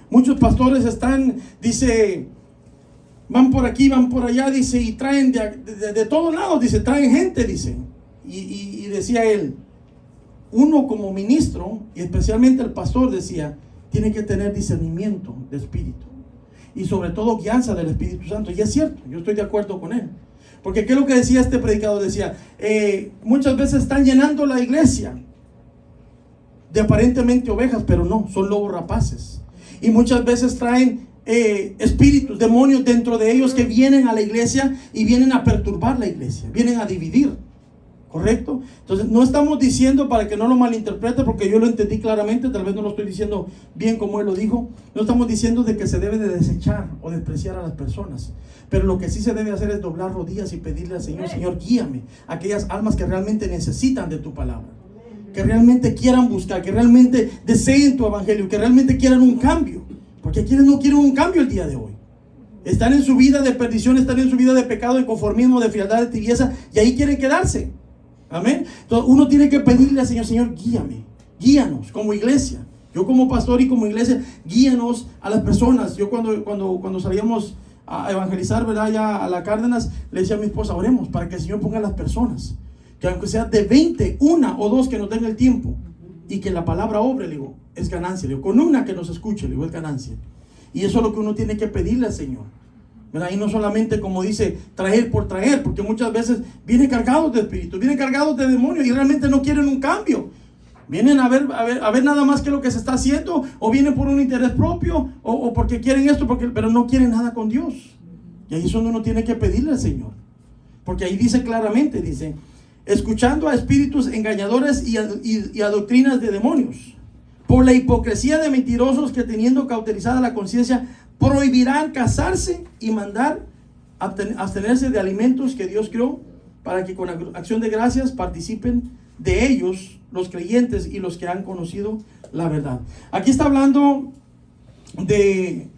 muchos pastores están, dice, van por aquí, van por allá, dice, y traen de todos lados, dice, traen gente, dice, y decía él, uno como ministro, y especialmente el pastor, decía, tiene que tener discernimiento de espíritu, y sobre todo guianza del Espíritu Santo. Y es cierto, yo estoy de acuerdo con él, porque ¿qué es lo que decía este predicador? Decía, muchas veces están llenando la iglesia de aparentemente ovejas, pero no, son lobos rapaces. Y muchas veces traen espíritus, demonios dentro de ellos que vienen a la iglesia y vienen a perturbar la iglesia, vienen a dividir, ¿correcto? Entonces no estamos diciendo, para que no lo malinterprete, porque yo lo entendí claramente, tal vez no lo estoy diciendo bien como él lo dijo, no estamos diciendo de que se debe de desechar o despreciar a las personas, pero lo que sí se debe hacer es doblar rodillas y pedirle al Señor, Señor, guíame a aquellas almas que realmente necesitan de tu palabra, que realmente quieran buscar, que realmente deseen tu evangelio, que realmente quieran un cambio, porque hay quienes no quieren un cambio el día de hoy. Están en su vida de perdición, están en su vida de pecado, de conformismo, de frialdad, de tibieza, y ahí quieren quedarse. Amén. Entonces uno tiene que pedirle al Señor, Señor, guíame, guíanos como iglesia. Yo como pastor y como iglesia, guíanos a las personas. Yo cuando salíamos a evangelizar, ¿verdad? Ya a la Cárdenas, le decía a mi esposa, oremos para que el Señor ponga a las personas, que aunque sea de 20, una o dos que nos den el tiempo, y que la palabra obre, le digo, es ganancia. Le digo, con una que nos escuche, le digo, es ganancia. Y eso es lo que uno tiene que pedirle al Señor, ¿verdad? Y no solamente, como dice, traer por traer, porque muchas veces vienen cargados de espíritus, vienen cargados de demonios y realmente no quieren un cambio. Vienen a ver nada más que lo que se está haciendo, o vienen por un interés propio, o porque quieren esto, pero no quieren nada con Dios. Y ahí es donde uno tiene que pedirle al Señor, porque ahí dice claramente, dice, escuchando a espíritus engañadores y a doctrinas de demonios, por la hipocresía de mentirosos que, teniendo cauterizada la conciencia, prohibirán casarse y mandar abstenerse de alimentos que Dios creó, para que con acción de gracias participen de ellos los creyentes y los que han conocido la verdad. Aquí está hablando de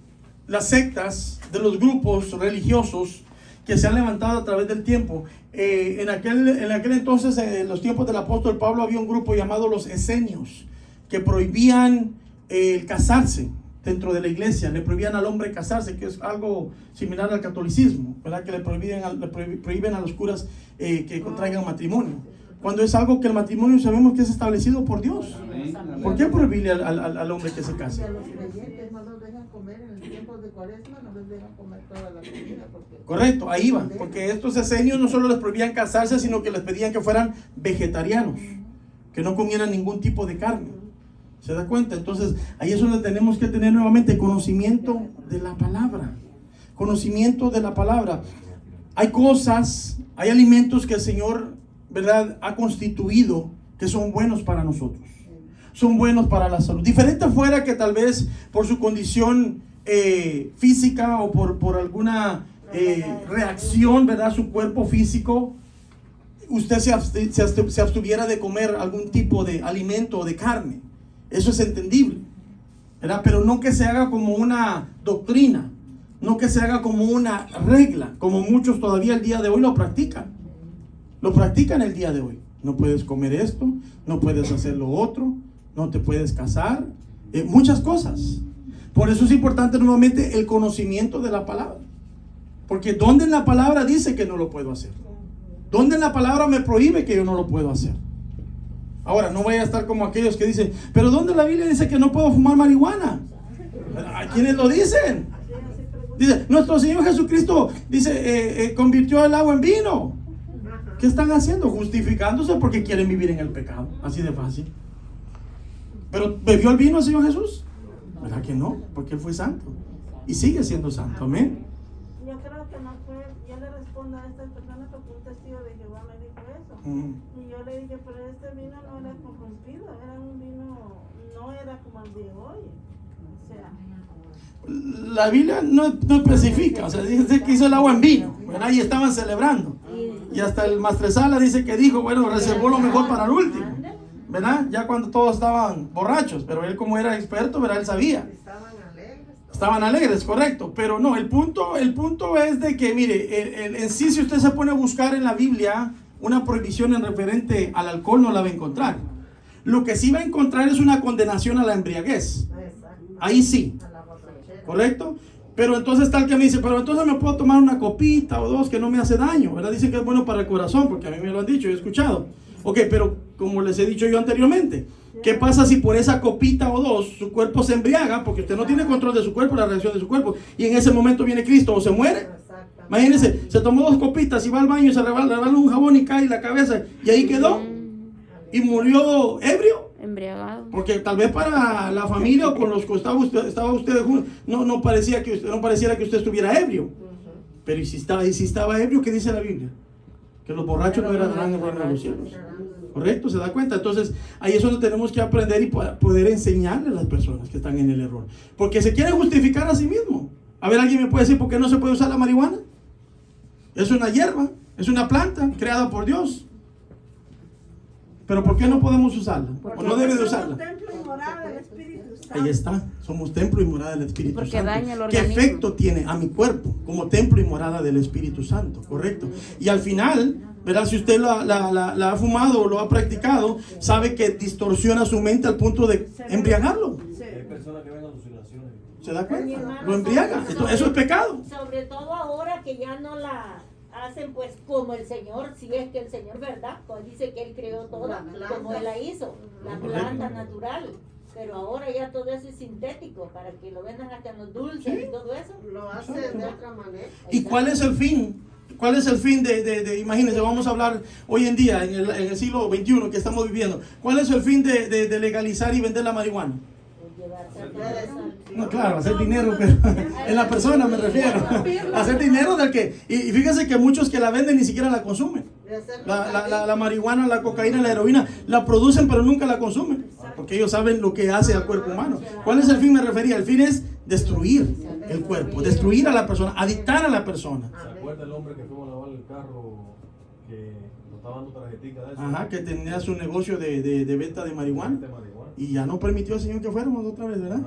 las sectas, de los grupos religiosos que se han levantado a través del tiempo. En aquel entonces, en los tiempos del apóstol Pablo, había un grupo llamado los esenios, que prohibían el casarse dentro de la iglesia. Le prohibían al hombre casarse, que es algo similar al catolicismo, ¿verdad? Que le prohíben a los curas que contraigan matrimonio, cuando es algo que el matrimonio sabemos que es establecido por Dios. ¿Por qué prohibirle al hombre que se case? Y a los creyentes no los dejan comer en el tiempo de Cuaresma, no les dejan comer toda la comida. Correcto, ahí va, porque estos esenios no solo les prohibían casarse, sino que les pedían que fueran vegetarianos, que no comieran ningún tipo de carne. ¿Se da cuenta? Entonces, ahí es donde tenemos que tener nuevamente conocimiento de la palabra. Conocimiento de la palabra. Hay cosas, hay alimentos que el Señor, ¿verdad?, ha constituido que son buenos para nosotros. Son buenos para la salud. Diferente fuera que tal vez por su condición física o por alguna reacción, ¿verdad?, su cuerpo físico, usted se abstuviera de comer algún tipo de alimento o de carne. Eso es entendible, ¿verdad? Pero no que se haga como una doctrina, no que se haga como una regla, como muchos todavía el día de hoy lo practican. Lo practican el día de hoy. No puedes comer esto, no puedes hacer lo otro, no te puedes casar, muchas cosas. Por eso es importante nuevamente el conocimiento de la palabra. Porque ¿dónde en la palabra dice que no lo puedo hacer? ¿Dónde en la palabra me prohíbe que yo no lo puedo hacer? Ahora, no vaya a estar como aquellos que dicen, pero ¿dónde la Biblia dice que no puedo fumar marihuana? ¿A quiénes lo dicen? Dice, nuestro Señor Jesucristo, dice, convirtió el agua en vino. ¿Qué están haciendo? Justificándose porque quieren vivir en el pecado. Así de fácil. ¿Pero bebió el vino el Señor Jesús? ¿Verdad que no? Porque Él fue santo. Y sigue siendo santo. Amén. Yo creo que no fue, yo le respondo a estas personas porque un testigo de Jehová me dijo eso. Y yo le dije, pero este vino no era corrompido, era un vino, no era como el de hoy. O sea, la Biblia no especifica, o sea, dice que hizo el agua en vino, ¿verdad? Y estaban celebrando. Y hasta el Maestresala dice que dijo, bueno, reservó lo mejor para el último, ¿verdad? Ya cuando todos estaban borrachos, pero él como era experto, ¿verdad? Él sabía. Estaban alegres, correcto, pero no, el punto es de que, mire, en sí, si usted se pone a buscar en la Biblia una prohibición en referente al alcohol, no la va a encontrar. Lo que sí va a encontrar es una condenación a la embriaguez. Ahí sí, correcto. Pero entonces tal que me dice, pero entonces me puedo tomar una copita o dos que no me hace daño, ¿verdad? Dicen que es bueno para el corazón, porque a mí me lo han dicho, yo he escuchado. Ok, pero como les he dicho yo anteriormente, ¿qué pasa si por esa copita o dos su cuerpo se embriaga? Porque usted no tiene control de su cuerpo, la reacción de su cuerpo, y en ese momento viene Cristo o se muere. Imagínense, se tomó 2 copitas y va al baño y se rebala un jabón y cae en la cabeza y ahí quedó y murió ebrio. Embriagado. Porque tal vez para la familia o con los que estaba usted juntos, no pareciera que usted estuviera ebrio. Pero ¿y si estaba ebrio? ¿Qué dice la Biblia? Que los borrachos no heredarán el reino de los cielos. ¿Correcto? ¿Se da cuenta? Entonces, ahí es donde tenemos que aprender y poder enseñarle a las personas que están en el error. Porque se quieren justificar a sí mismo. A ver, ¿alguien me puede decir por qué no se puede usar la marihuana? Es una hierba, es una planta creada por Dios. Pero ¿por qué no podemos usarla? ¿O no debe de usarla? templo y morada del Espíritu Santo. Ahí está, somos templo y morada del Espíritu Porque Santo. daña el ¿Qué organismo. efecto tiene a mi cuerpo como templo y morada del Espíritu Santo? Correcto. Y al final, ¿verdad? Si usted la ha fumado o lo ha practicado, sabe que distorsiona su mente al punto de embriagarlo. Hay personas que ven alucinaciones. ¿Se da Mi cuenta? hermano, Lo embriaga. Eso es pecado. Sobre todo ahora que ya no la hacen pues como el Señor, si es que el Señor, ¿verdad? Pues dice que Él creó toda, como Él la hizo, la planta natural. Pero ahora ya todo eso es sintético, para que lo vendan hasta en los dulces y todo eso. Lo hacen de otra manera. ¿Y cuál es el fin? ¿Cuál es el fin imagínense, vamos a hablar hoy en día, en el siglo XXI que estamos viviendo? ¿Cuál es el fin de legalizar y vender la marihuana? No, claro, hacer dinero, pero en la persona me refiero. Hacer dinero del que... Y fíjense que muchos que la venden ni siquiera la consumen. La marihuana, la cocaína, la heroína, la producen pero nunca la consumen. Porque ellos saben lo que hace al cuerpo humano. ¿Cuál es el fin? Me refería. El fin es destruir el cuerpo, destruir a la persona, adictar a la persona. ¿Se acuerda el hombre que fuimos a lavar el carro que nos estaba dando tarjetica de eso? Ajá, que tenía su negocio de venta de marihuana. Y ya no permitió al Señor que fuéramos otra vez, ¿verdad?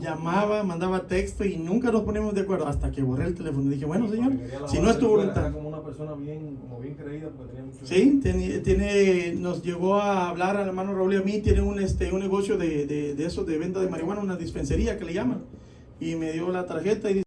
Llamaba, mandaba texto y nunca nos poníamos de acuerdo hasta que borré el teléfono. Dije, bueno, Señor, si no es tu voluntad. Era como una persona bien creída porque tenía mucho... Sí, nos llegó a hablar al hermano Raúl y a mí. Tiene un negocio de eso, de venta de marihuana, una dispensería que le llaman. Y me dio la tarjeta y dice,